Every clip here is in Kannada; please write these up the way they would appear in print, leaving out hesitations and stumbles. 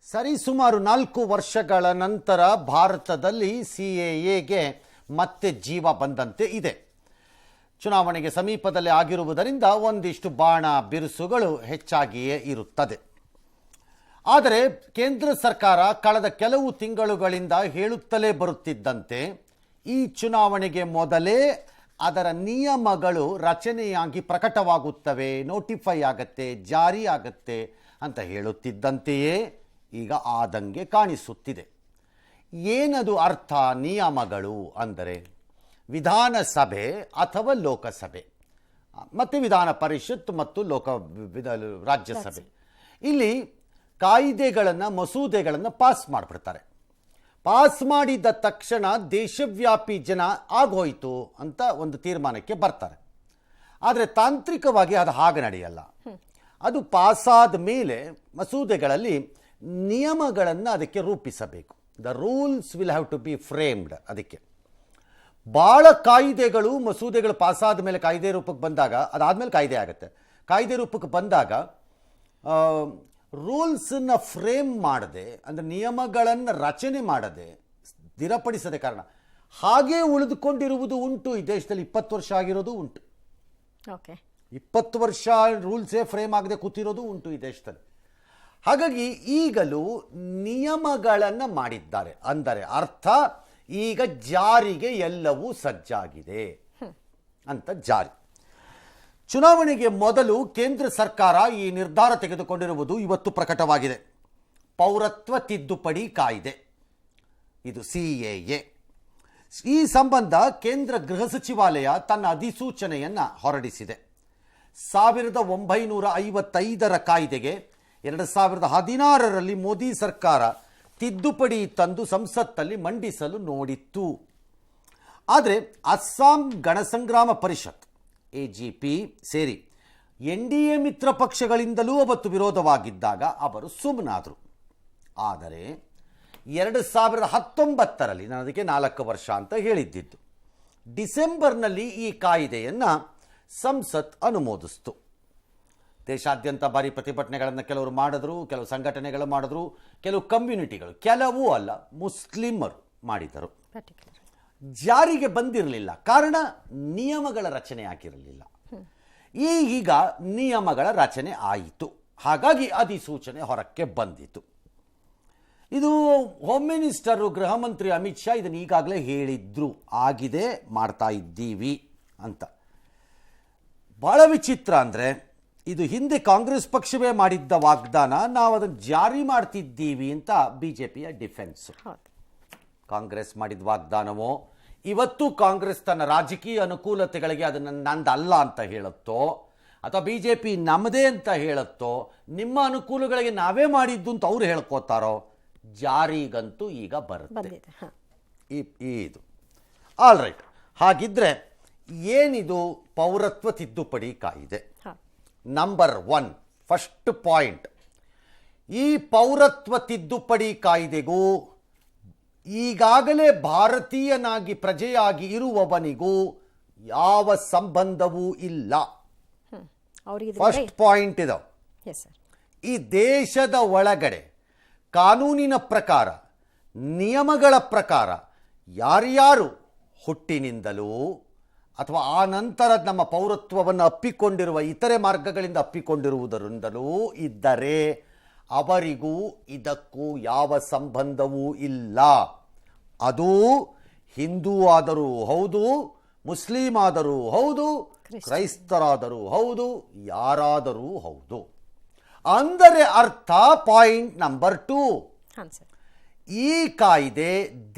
ಸರಿಸುಮಾರು 4 ವರ್ಷಗಳ ನಂತರ ಭಾರತದಲ್ಲಿ ಸಿಎಎಗೆ ಮತ್ತೆ ಜೀವ ಬಂದಂತೆ ಇದೆ. ಚುನಾವಣೆಗೆ ಸಮೀಪದಲ್ಲಿ ಆಗಿರುವುದರಿಂದ ಒಂದಿಷ್ಟು ಬಾಣ ಬಿರುಸುಗಳು ಹೆಚ್ಚಾಗಿಯೇ ಇರುತ್ತದೆ. ಆದರೆ ಕೇಂದ್ರ ಸರ್ಕಾರ ಕಳೆದ ಕೆಲವು ತಿಂಗಳುಗಳಿಂದ ಹೇಳುತ್ತಲೇ ಬರುತ್ತಿದ್ದಂತೆ ಈ ಚುನಾವಣೆಗೆ ಮೊದಲೇ ಅದರ ನಿಯಮಗಳು ರಚನೆಯಾಗಿ ಪ್ರಕಟವಾಗುತ್ತವೆ, ನೋಟಿಫೈ ಆಗತ್ತೆ, ಜಾರಿ ಆಗತ್ತೆ ಅಂತ ಹೇಳುತ್ತಿದ್ದಂತೆಯೇ ಈಗ ಆದಂಗೆ ಕಾಣಿಸುತ್ತಿದೆ. ಏನದು ಅರ್ಥ ನಿಯಮಗಳು ಅಂದರೆ? ವಿಧಾನಸಭೆ ಅಥವಾ ಲೋಕಸಭೆ ಮತ್ತು ವಿಧಾನ ಪರಿಷತ್ ಮತ್ತು ರಾಜ್ಯಸಭೆ ಇಲ್ಲಿ ಕಾಯ್ದೆಗಳನ್ನು ಮಸೂದೆಗಳನ್ನು ಪಾಸ್ ಮಾಡಿಬಿಡ್ತಾರೆ. ಪಾಸ್ ಮಾಡಿದ ತಕ್ಷಣ ದೇಶವ್ಯಾಪಿ ಜನ ಆಗೋಯ್ತು ಅಂತ ಒಂದು ತೀರ್ಮಾನಕ್ಕೆ ಬರ್ತಾರೆ. ಆದರೆ ತಾಂತ್ರಿಕವಾಗಿ ಅದು ಹಾಗೆ ನಡೆಯಲ್ಲ. ಅದು ಪಾಸಾದ ಮೇಲೆ ಮಸೂದೆಗಳಲ್ಲಿ ನಿಯಮಗಳನ್ನು ಅದಕ್ಕೆ ರೂಪಿಸಬೇಕು. The rules will have to be framed. ಅದಕ್ಕೆ ಭಾಳ ಕಾಯ್ದೆಗಳು ಮಸೂದೆಗಳು ಪಾಸಾದ ಮೇಲೆ ಕಾಯ್ದೆ ರೂಪಕ್ಕೆ ಬಂದಾಗ ಅದಾದಮೇಲೆ ಕಾಯ್ದೆ ಆಗುತ್ತೆ. ಕಾಯ್ದೆ ರೂಪಕ್ಕೆ ಬಂದಾಗ ರೂಲ್ಸನ್ನು ಫ್ರೇಮ್ ಮಾಡದೆ ಅಂದರೆ ನಿಯಮಗಳನ್ನು ರಚನೆ ಮಾಡದೆ ಸ್ಥಿರಪಡಿಸದೆ ಕಾರಣ ಹಾಗೇ ಉಳಿದುಕೊಂಡಿರುವುದು ಉಂಟು. ಈ ದೇಶದಲ್ಲಿ 20 ವರ್ಷ ಆಗಿರೋದು ಉಂಟು. 20 ವರ್ಷ ರೂಲ್ಸೇ ಫ್ರೇಮ್ ಆಗದೆ ಕೂತಿರೋದು ಉಂಟು ಈ ದೇಶದಲ್ಲಿ. ಹಾಗಾಗಿ ಈಗಲೂ ನಿಯಮಗಳನ್ನು ಮಾಡಿದ್ದಾರೆ ಅಂದರೆ ಅರ್ಥ ಈಗ ಜಾರಿಗೆ ಎಲ್ಲವೂ ಸಜ್ಜಾಗಿದೆ ಅಂತ. ಜಾರಿ ಚುನಾವಣೆಗೆ ಮೊದಲು ಕೇಂದ್ರ ಸರ್ಕಾರ ಈ ನಿರ್ಧಾರ ತೆಗೆದುಕೊಂಡಿರುವುದು ಇವತ್ತು ಪ್ರಕಟವಾಗಿದೆ. ಪೌರತ್ವ ತಿದ್ದುಪಡಿ ಕಾಯ್ದೆ, ಇದು ಸಿಎಎ. ಈ ಸಂಬಂಧ ಕೇಂದ್ರ ಗೃಹ ಸಚಿವಾಲಯ ತನ್ನ ಅಧಿಸೂಚನೆಯನ್ನು ಹೊರಡಿಸಿದೆ. 1955ರ ಕಾಯ್ದೆಗೆ 2016ರಲ್ಲಿ ಮೋದಿ ಸರ್ಕಾರ ತಿದ್ದುಪಡಿ ತಂದು ಸಂಸತ್ತಲ್ಲಿ ಮಂಡಿಸಲು ನೋಡಿತ್ತು. ಆದರೆ ಅಸ್ಸಾಂ ಗಣಸಂಗ್ರಾಮ ಪರಿಷತ್ ಎಜಿಪಿ ಸೇರಿ NDA ಮಿತ್ರ ಪಕ್ಷಗಳಿಂದಲೂ ಅವತ್ತು ವಿರೋಧವಾಗಿದ್ದಾಗ ಅವರು ಸುಮ್ಮನಾದರು. ಆದರೆ 2019ರಲ್ಲಿ ನಾನು ಅದಕ್ಕೆ 4 ವರ್ಷ ಅಂತ ಹೇಳಿದ್ದಿದ್ದು, ಡಿಸೆಂಬರ್ನಲ್ಲಿ ಈ ಕಾಯ್ದೆಯನ್ನು ಸಂಸತ್ ಅನುಮೋದಿಸಿತು. ದೇಶಾದ್ಯಂತ ಭಾರಿ ಪ್ರತಿಭಟನೆಗಳನ್ನು ಕೆಲವರು ಮಾಡಿದ್ರು, ಕೆಲವು ಸಂಘಟನೆಗಳು ಮಾಡಿದ್ರು, ಕೆಲವು ಕಮ್ಯುನಿಟಿಗಳು, ಕೆಲವೂ ಅಲ್ಲ ಮುಸ್ಲಿಮರು ಮಾಡಿದರು. ಜಾರಿಗೆ ಬಂದಿರಲಿಲ್ಲ, ಕಾರಣ ನಿಯಮಗಳ ರಚನೆ ಆಗಿರಲಿಲ್ಲ. ಈಗ ನಿಯಮಗಳ ರಚನೆ ಆಯಿತು. ಹಾಗಾಗಿ ಅಧಿಸೂಚನೆ ಹೊರಕ್ಕೆ ಬಂದಿತು. ಇದು ಹೋಮ್ ಮಿನಿಸ್ಟರು ಗೃಹ ಮಂತ್ರಿ ಅಮಿತ್ ಶಾ ಇದನ್ನು ಈಗಾಗಲೇ ಹೇಳಿದ್ರು, ಆಗಿದೆ, ಮಾಡ್ತಾ ಇದ್ದೀವಿ ಅಂತ. ಬಹಳ ವಿಚಿತ್ರ ಅಂದರೆ ಇದು ಹಿಂದೆ ಕಾಂಗ್ರೆಸ್ ಪಕ್ಷವೇ ಮಾಡಿದ್ದ ವಾಗ್ದಾನ, ನಾವು ಅದನ್ನು ಜಾರಿ ಮಾಡ್ತಿದ್ದೀವಿ ಅಂತ BJPಯ ಡಿಫೆನ್ಸು. ಕಾಂಗ್ರೆಸ್ ಮಾಡಿದ ವಾಗ್ದಾನವೋ ಇವತ್ತು ಕಾಂಗ್ರೆಸ್ ತನ್ನ ರಾಜಕೀಯ ಅನುಕೂಲತೆಗಳಿಗೆ ಅದನ್ನು ನಂದಲ್ಲ ಅಂತ ಹೇಳುತ್ತೋ ಅಥವಾ BJP ನಮ್ಮದೇ ಅಂತ ಹೇಳುತ್ತೋ, ನಿಮ್ಮ ಅನುಕೂಲಗಳಿಗೆ ನಾವೇ ಮಾಡಿದ್ದು ಅಂತ ಅವ್ರು ಹೇಳ್ಕೋತಾರೋ, ಜಾರಿಗಂತೂ ಈಗ ಬರುತ್ತೆ ಇದು. All right. ಹಾಗಿದ್ರೆ ಏನಿದು ಪೌರತ್ವ ತಿದ್ದುಪಡಿ ಕಾಯ್ದೆ? ನಂಬರ್ 1 ಫಸ್ಟ್ ಪಾಯಿಂಟ್, ಈ ಪೌರತ್ವ ತಿದ್ದುಪಡಿ ಕಾಯ್ದೆಗೂ ಈಗಾಗಲೇ ಭಾರತೀಯನಾಗಿ ಪ್ರಜೆಯಾಗಿ ಇರುವವನಿಗೂ ಯಾವ ಸಂಬಂಧವೂ ಇಲ್ಲ. ಫಸ್ಟ್ ಪಾಯಿಂಟ್ ಇದು. ಈ ದೇಶದ ಒಳಗಡೆ ಕಾನೂನಿನ ಪ್ರಕಾರ, ನಿಯಮಗಳ ಪ್ರಕಾರ ಯಾರ್ಯಾರು ಹುಟ್ಟಿನಿಂದಲೂ ಅಥವಾ ಆ ನಂತರ ನಮ್ಮ ಪೌರತ್ವವನ್ನು ಅಪ್ಪಿಕೊಂಡಿರುವ ಇತರೆ ಮಾರ್ಗಗಳಿಂದ ಅಪ್ಪಿಕೊಂಡಿರುವುದರಿಂದಲೂ ಇದ್ದರೆ ಅವರಿಗೂ ಇದಕ್ಕೂ ಯಾವ ಸಂಬಂಧವೂ ಇಲ್ಲ. ಅದು ಹಿಂದೂ ಆದರೂ ಹೌದು, ಮುಸ್ಲಿಂ ಆದರೂ ಹೌದು, ಕ್ರೈಸ್ತರಾದರೂ ಹೌದು, ಯಾರಾದರೂ ಹೌದು. ಅಂದರೆ ಅರ್ಥ ಪಾಯಿಂಟ್ ನಂಬರ್ 2, ಈ ಕಾಯ್ದೆ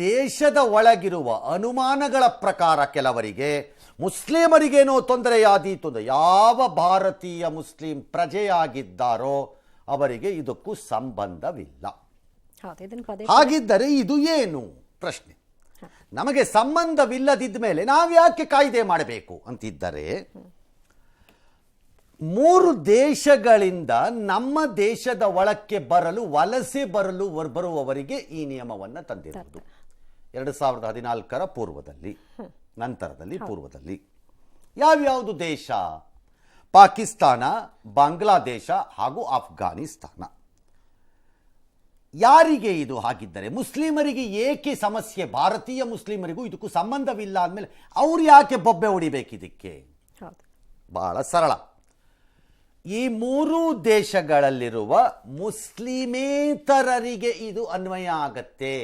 ದೇಶದ ಒಳಗಿರುವ ಅನುಮಾನಗಳ ಪ್ರಕಾರ ಕೆಲವರಿಗೆ ಮುಸ್ಲಿಮರಿಗೇನೋ ತೊಂದರೆಯಾದೀತು, ಯಾವ ಭಾರತೀಯ ಮುಸ್ಲಿಂ ಪ್ರಜೆಯಾಗಿದ್ದಾರೋ ಅವರಿಗೆ ಇದಕ್ಕೂ ಸಂಬಂಧವಿಲ್ಲ. ಹಾಗಿದ್ದರೆ ಇದು ಏನು ಪ್ರಶ್ನೆ? ನಮಗೆ ಸಂಬಂಧವಿಲ್ಲದಿದ್ದ ಮೇಲೆ ನಾವ್ಯಾಕೆ ಕಾಯ್ದೆ ಮಾಡಬೇಕು ಅಂತಿದ್ದರೆ, 3 ದೇಶಗಳಿಂದ ನಮ್ಮ ದೇಶದ ಒಳಕ್ಕೆ ಬರಲು ವಲಸೆ ಬರುವವರಿಗೆ ಈ ನಿಯಮವನ್ನು ತಂದಿರುವುದು 2014ರ ಪೂರ್ವದಲ್ಲಿ, ನಂತರದಲ್ಲಿ ಪೂರ್ವದಲ್ಲಿ. ಯಾವ್ಯಾವುದು ದೇಶ? ಪಾಕಿಸ್ತಾನ, ಬಾಂಗ್ಲಾದೇಶ ಹಾಗೂ ಅಫ್ಘಾನಿಸ್ತಾನ. ಯಾರಿಗೆ ಇದು ಹಾಗಿದ್ದರೆ ಮುಸ್ಲಿಮರಿಗೆ ಏಕೆ ಸಮಸ್ಯೆ? ಭಾರತೀಯ ಮುಸ್ಲಿಮರಿಗೂ ಇದಕ್ಕೂ ಸಂಬಂಧವಿಲ್ಲ ಅಂದಮೇಲೆ ಅವ್ರು ಯಾಕೆ ಬೊಬ್ಬೆ ಹೊಡಿಬೇಕು ಇದಕ್ಕೆ? ಬಹಳ ಸರಳ. ಈ ಮೂರೂ ದೇಶಗಳಲ್ಲಿರುವ ಮುಸ್ಲಿಮೇತರರಿಗೆ ಇದು ಅನ್ವಯ ಆಗತ್ತೆ.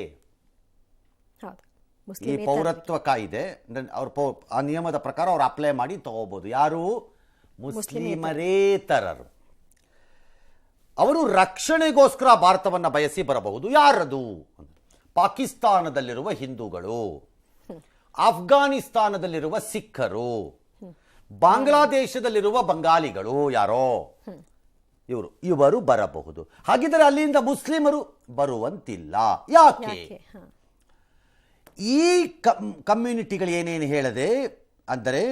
ಈ ಪೌರತ್ವ ಕಾಯ್ದೆ ಅವ್ರ ಆ ನಿಯಮದ ಪ್ರಕಾರ ಅವ್ರು ಅಪ್ಲೈ ಮಾಡಿ ತಗೋಬಹುದು. ಯಾರು? ಮುಸ್ಲಿಮರೇತರರು. ಅವರು ರಕ್ಷಣೆಗೋಸ್ಕರ ಭಾರತವನ್ನು ಬಯಸಿ ಬರಬಹುದು. ಯಾರದು? ಪಾಕಿಸ್ತಾನದಲ್ಲಿರುವ ಹಿಂದೂಗಳು, ಅಫ್ಘಾನಿಸ್ತಾನದಲ್ಲಿರುವ ಸಿಖ್ಖರು, ಬಾಂಗ್ಲಾದೇಶದಲ್ಲಿರುವ ಬಂಗಾಲಿಗಳು, ಯಾರೋ ಇವರು ಬರಬಹುದು. ಹಾಗಿದ್ದರೆ ಅಲ್ಲಿಂದ ಮುಸ್ಲಿಮರು ಬರುವಂತಿಲ್ಲ. ಯಾಕೆ? ಈ ಕಮ್ಯುನಿಟಿಗಳು ಏನೇನು ಹೇಳದೆ ಅಂದರೆ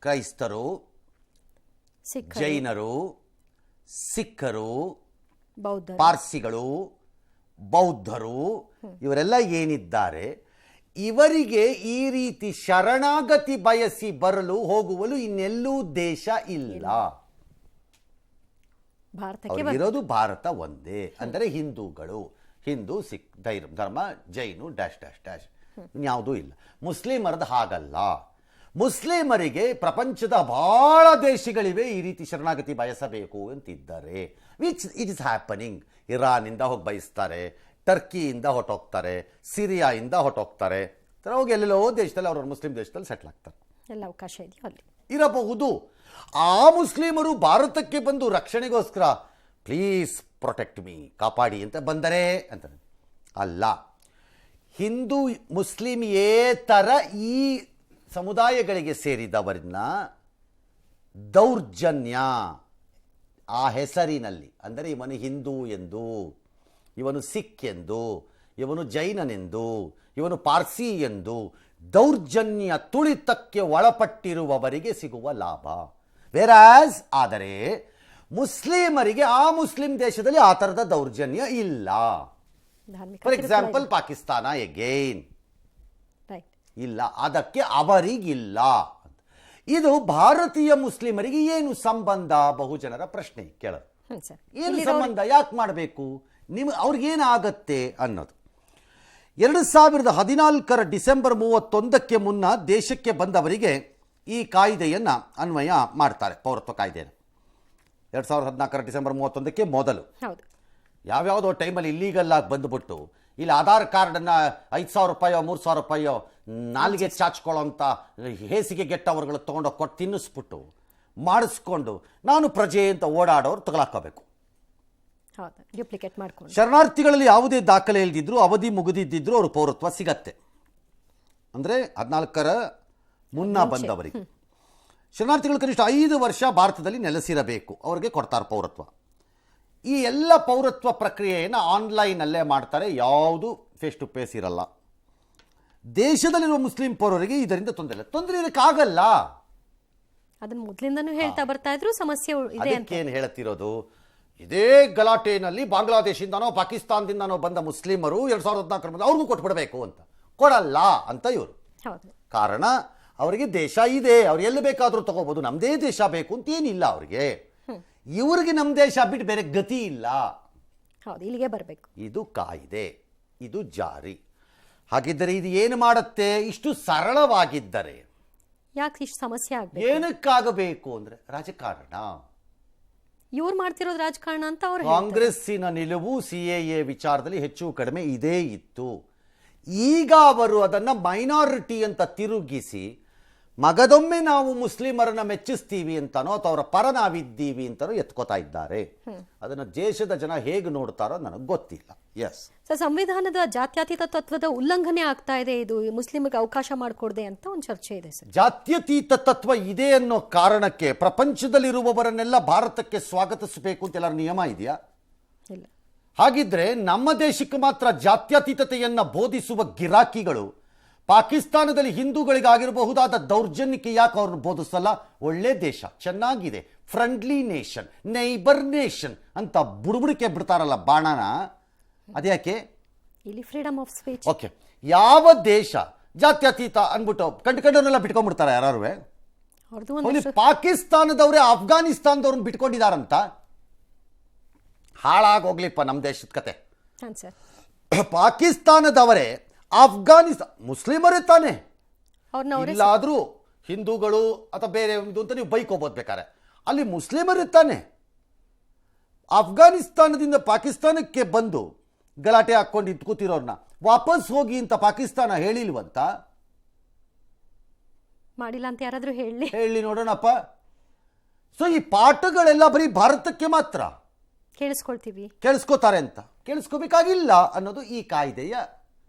ಕ್ರೈಸ್ತರು, ಜೈನರು, ಸಿಖ್ಖರು, ಪಾರ್ಸಿಗಳು, ಬೌದ್ಧರು, ಇವರೆಲ್ಲ ಏನಿದ್ದಾರೆ ಇವರಿಗೆ ಈ ರೀತಿ ಶರಣಾಗತಿ ಬಯಸಿ ಬರಲು ಹೋಗುವಲು ಇನ್ನೆಲ್ಲೂ ದೇಶ ಇಲ್ಲ. ಇರೋದು ಭಾರತ ಒಂದೇ. ಅಂದರೆ ಹಿಂದೂಗಳು, ಹಿಂದೂ, ಸಿಖ್ ಧರ್ಮ, ಜೈನು ಡ್ಯಾಶ್ ಡ್ಯಾಶ್ ಡ್ಯಾಶ್, ಇನ್ಯಾವುದೂ ಇಲ್ಲ. ಮುಸ್ಲಿಮರದ್ದು ಹಾಗಲ್ಲ. ಮುಸ್ಲಿಮರಿಗೆ ಪ್ರಪಂಚದ ಬಹಳ ದೇಶಗಳಿವೆ ಈ ರೀತಿ ಶರಣಾಗತಿ ಬಯಸಬೇಕು ಅಂತಿದ್ದಾರೆ. Which it is happening. ಇರಾನಿಂದ ಹೋಗಿ ಬಯಸ್ತಾರೆ, ಟರ್ಕಿಯಿಂದ ಹೊಟ್ಟೋಗ್ತಾರೆ, ಸಿರಿಯಾಯಿಂದ ಹೊಟ್ಟೋಗ್ತಾರೆ, ಹೋಗಿ ಎಲ್ಲೆಲ್ಲೋ ದೇಶದಲ್ಲಿ ಅವ್ರವ್ರ ಮುಸ್ಲಿಂ ದೇಶದಲ್ಲಿ ಸೆಟ್ಲ್ ಆಗ್ತಾರೆ. ಎಲ್ಲ ಅವಕಾಶ ಇದೆಯೋ ಅಲ್ಲಿ ಇರಬಹುದು. ಆ ಮುಸ್ಲಿಮರು ಭಾರತಕ್ಕೆ ಬಂದು ರಕ್ಷಣೆಗೋಸ್ಕರ ಪ್ಲೀಸ್ ಪ್ರೊಟೆಕ್ಟ್ ಮೀ, ಕಾಪಾಡಿ ಅಂತ ಬಂದರೆ ಅಂತ ಅಲ್ಲ. ಹಿಂದೂ ಮುಸ್ಲಿಮೇತರ ಈ ಸಮುದಾಯಗಳಿಗೆ ಸೇರಿದವರನ್ನ ದೌರ್ಜನ್ಯ ಆ ಹೆಸರಿನಲ್ಲಿ, ಅಂದರೆ ಇವನು ಹಿಂದೂ ಎಂದು, ಇವನು ಸಿಖ್ ಎಂದು, ಇವನು ಜೈನನೆಂದು, ಇವನು ಪಾರ್ಸಿ ಎಂದು ದೌರ್ಜನ್ಯ ತುಳಿತಕ್ಕೆ ಒಳಪಟ್ಟಿರುವವರಿಗೆ ಸಿಗುವ ಲಾಭ. ವೆರಾಸ್ ಆದರೆ ಮುಸ್ಲಿಮರಿಗೆ ಆ ಮುಸ್ಲಿಂ ದೇಶದಲ್ಲಿ ಆ ಥರದ ದೌರ್ಜನ್ಯ ಇಲ್ಲ. ಫಾರ್ ಎಕ್ಸಾಂಪಲ್ ಪಾಕಿಸ್ತಾನ ಎಗೇನ್ ಇಲ್ಲ, ಅದಕ್ಕೆ ಅವರಿಗಿಲ್ಲ. ಇದು ಭಾರತೀಯ ಮುಸ್ಲಿಮರಿಗೆ ಏನು ಸಂಬಂಧ? ಬಹುಜನರ ಪ್ರಶ್ನೆ ಕೇಳೋದು. ಏನು ಸಂಬಂಧ, ಯಾಕೆ ಮಾಡಬೇಕು, ಅವ್ರಿಗೇನಾಗತ್ತೆ ಅನ್ನೋದು. 2014 ಡಿಸೆಂಬರ್ 31ಕ್ಕೆ ಮುನ್ನ ದೇಶಕ್ಕೆ ಬಂದವರಿಗೆ ಈ ಕಾಯ್ದೆಯನ್ನು ಅನ್ವಯ ಮಾಡ್ತಾರೆ, ಪೌರತ್ವ ಕಾಯ್ದೆಯನ್ನು. 2014 ಡಿಸೆಂಬರ್ 31ಕ್ಕೆ ಮೊದಲು ಯಾವ್ಯಾವುದೋ ಟೈಮಲ್ಲಿ ಇಲ್ಲೀಗಲ್ ಆಗಿ ಬಂದುಬಿಟ್ಟು ಇಲ್ಲಿ ಆಧಾರ್ ಕಾರ್ಡನ್ನು 5,000 ರೂಪಾಯೋ 3,000 ರೂಪಾಯೋ ನಾಲಿಗೆ ಚಾಚ್ಕೊಳ್ಳೋಂಥ ಹೇಸಿಗೆ ಗೆಟ್ಟವರುಗಳು ತೊಗೊಂಡೋಗಿ ಕೊಟ್ಟು ತಿನ್ನಿಸ್ಬಿಟ್ಟು ಮಾಡಿಸ್ಕೊಂಡು ನಾನು ಪ್ರಜೆ ಅಂತ ಓಡಾಡೋರು ತಗೊಳಕೋಬೇಕು. ಡ್ಯೂಪ್ಲಿಕೇಟ್ ಮಾಡ್ಕೊಂಡು ಶರಣಾರ್ಥಿಗಳಲ್ಲಿ ಯಾವುದೇ ದಾಖಲೆ ಇಲ್ದಿದ್ರು, ಅವಧಿ ಮುಗಿದಿದ್ದಿದ್ರು ಅವರು ಪೌರತ್ವ ಸಿಗತ್ತೆ. ಅಂದರೆ 14ರ ಮುನ್ನ ಬಂದವರಿಗೆ. ಶರಣಾರ್ಥಿಗಳು ಕನಿಷ್ಠ 5 ವರ್ಷ ಭಾರತದಲ್ಲಿ ನೆಲೆಸಿರಬೇಕು, ಅವರಿಗೆ ಕೊಡ್ತಾರೆ ಪೌರತ್ವ. ಈ ಎಲ್ಲ ಪೌರತ್ವ ಪ್ರಕ್ರಿಯೆಯನ್ನು ಆನ್ಲೈನಲ್ಲೇ ಮಾಡ್ತಾರೆ, ಯಾವುದು ಫೇಸ್ ಟು ಫೇಸ್ ಇರಲ್ಲ. ದೇಶದಲ್ಲಿರುವ ಮುಸ್ಲಿಂ ಪೌರರಿಗೆ ಇದರಿಂದ ತೊಂದರೆ ಇರಕ್ಕಾಗಲ್ಲ. ಅದನ್ನು ಮೊದಲಿಂದನೂ ಹೇಳ್ತಾ ಬರ್ತಾ ಇದ್ರು, ಸಮಸ್ಯೆ ಇದೆ ಅಂತ ಏನು ಹೇಳುತ್ತಿರೋದು. ಇದೇ ಗಲಾಟೆನಲ್ಲಿ ಬಾಂಗ್ಲಾದೇಶಿಂದನೋ ಪಾಕಿಸ್ತಾನದಿಂದನೋ ಬಂದ ಮುಸ್ಲಿಮರು 2014 ಅವ್ರಿಗೂ ಕೊಟ್ಬಿಡಬೇಕು ಅಂತ, ಕೊಡಲ್ಲ ಅಂತ ಇವರು. ಕಾರಣ ಅವರಿಗೆ ದೇಶ ಇದೆ, ಅವ್ರು ಎಲ್ಲಿ ಬೇಕಾದರೂ ತಗೋಬಹುದು, ನಮ್ಮದೇ ದೇಶ ಬೇಕು ಅಂತ ಏನಿಲ್ಲ ಅವರಿಗೆ. ಇವ್ರಿಗೆ ನಮ್ಮ ದೇಶ ಬಿಟ್ಟು ಬೇರೆ ಗತಿ ಇಲ್ಲ, ಇಲ್ಲಿಗೆ ಬರಬೇಕು. ಇದು ಕಾಯ್ದೆ, ಇದು ಜಾರಿ. ಹಾಗಿದ್ದರೆ ಇದು ಏನು ಮಾಡುತ್ತೆ? ಇಷ್ಟು ಸರಳವಾಗಿದ್ದರೆ ಯಾಕೆ ಇಷ್ಟು ಸಮಸ್ಯೆ ಆಗಬೇಕು? ಏನಕ್ಕಾಗಬೇಕು ಅಂದರೆ ರಾಜಕಾರಣ. ಇವ್ರು ಮಾಡ್ತಿರೋದು ರಾಜಕಾರಣ ಅಂತ ಅವರು. ಕಾಂಗ್ರೆಸ್ಸಿನ ನಿಲುವು ಸಿಎಎ ವಿಚಾರದಲ್ಲಿ ಹೆಚ್ಚು ಕಡಿಮೆ ಇದೇ ಇತ್ತು. ಈಗ ಅವರು ಅದನ್ನು ಮೈನಾರಿಟಿ ಅಂತ ತಿರುಗಿಸಿ ಮಗದೊಮ್ಮೆ ನಾವು ಮುಸ್ಲಿಮರನ್ನ ಮೆಚ್ಚಿಸ್ತೀವಿ ಅಂತಾನೋ ಅಥವಾ ಅವರ ಪರ ನಾವಿದ್ದೀವಿ ಅಂತಾನೋ ಎತ್ಕೋತಾ ಇದ್ದಾರೆ. ಅದನ್ನು ದೇಶದ ಜನ ಹೇಗೆ ನೋಡ್ತಾರೋ ನನಗೆ ಗೊತ್ತಿಲ್ಲ. ಎಸ್ ಸರ್, ಸಂವಿಧಾನದ ಜಾತ್ಯತೀತ ತತ್ವದ ಉಲ್ಲಂಘನೆ ಆಗ್ತಾ ಇದೆ, ಇದು ಮುಸ್ಲಿಮರಿಗೆ ಅವಕಾಶ ಮಾಡಿಕೊಡದೆ ಅಂತ ಒಂದು ಚರ್ಚೆ ಇದೆ ಸರ್. ಜಾತ್ಯತೀತ ತತ್ವ ಇದೆ ಅನ್ನೋ ಕಾರಣಕ್ಕೆ ಪ್ರಪಂಚದಲ್ಲಿರುವವರನ್ನೆಲ್ಲ ಭಾರತಕ್ಕೆ ಸ್ವಾಗತಿಸಬೇಕು ಅಂತ ಎಲ್ಲರ ನಿಯಮ ಇದೆಯಾ? ಇಲ್ಲ. ಹಾಗಿದ್ರೆ ನಮ್ಮ ದೇಶಕ್ಕೆ ಮಾತ್ರ ಜಾತ್ಯತೀತತೆಯನ್ನು ಬೋಧಿಸುವ ಗಿರಾಕಿಗಳು ಪಾಕಿಸ್ತಾನದಲ್ಲಿ ಹಿಂದೂಗಳಿಗಾಗಿರಬಹುದಾದ ದೌರ್ಜನ್ಯಕ್ಕೆ ಯಾಕೆ ಅವ್ರನ್ನ ಬೋಧಿಸಲ್ಲ? ಒಳ್ಳೆ ದೇಶ, ಚೆನ್ನಾಗಿದೆ, ಫ್ರೆಂಡ್ಲಿ ನೇಷನ್, ನೈಬರ್ ನೇಷನ್ ಅಂತ ಬುಡುಬುಡಿಕೆ ಬಿಡ್ತಾರಲ್ಲ ಬಾಣನ, ಅದ್ಯಾಕೆ? ಇಲ್ಲಿ ಫ್ರೀಡಮ್ ಆಫ್ ಸ್ಪೀಚ್. ಓಕೆ, ಯಾವ ದೇಶ ಜಾತ್ಯತೀತ ಅಂದ್ಬಿಟ್ಟು ಕಂಡುಕೊಂಡವನ್ನೆಲ್ಲ ಬಿಟ್ಕೊಂಡ್ಬಿಡ್ತಾರೆ ಯಾರು? ಪಾಕಿಸ್ತಾನದವರೇ ಅಫ್ಘಾನಿಸ್ತಾನದವ್ರನ್ನ ಬಿಟ್ಕೊಂಡಿದಾರಂತ. ಹಾಳಾಗೋಗ್ಲಿಪ್ಪ ನಮ್ಮ ದೇಶದ ಕತೆ. ಹಾಂ ಸರ್. ಪಾಕಿಸ್ತಾನದವರೇ ಅಫ್ಘಾನಿಸ್ತಾನ ಮುಸ್ಲಿಮರೇ ತಾನೆ, ಅವ್ರನ್ನ ಇಲ್ಲಾದರೂ ಹಿಂದೂಗಳು ಅಥವಾ ಬೇರೆ ಒಂದು ಅಂತ ನೀವು ಬೈಕೋಬೋದು ಬೇಕಾರೆ, ಅಲ್ಲಿ ಮುಸ್ಲಿಮರೇ ತಾನೆ. ಅಫ್ಘಾನಿಸ್ತಾನದಿಂದ ಪಾಕಿಸ್ತಾನಕ್ಕೆ ಬಂದು ಗಲಾಟೆ ಹಾಕ್ಕೊಂಡು ಇದ್ದು ಕೂತಿರೋರ್ನ ವಾಪಸ್ ಹೋಗಿ ಅಂತ ಪಾಕಿಸ್ತಾನ ಹೇಳಿಲ್ವಂತ? ಮಾಡಿಲ್ಲ ಅಂತ ಯಾರಾದರೂ ಹೇಳಿ ನೋಡೋಣಪ್ಪ. ಸೊ ಈ ಪಾಠಗಳೆಲ್ಲ ಬರೀ ಭಾರತಕ್ಕೆ ಮಾತ್ರ ಕೇಳಿಸ್ಕೊಳ್ತೀವಿ, ಕೇಳಿಸ್ಕೋತಾರೆ ಅಂತ, ಕೇಳಿಸ್ಕೋಬೇಕಾಗಿಲ್ಲ ಅನ್ನೋದು ಈ ಕಾಯ್ದೆಯ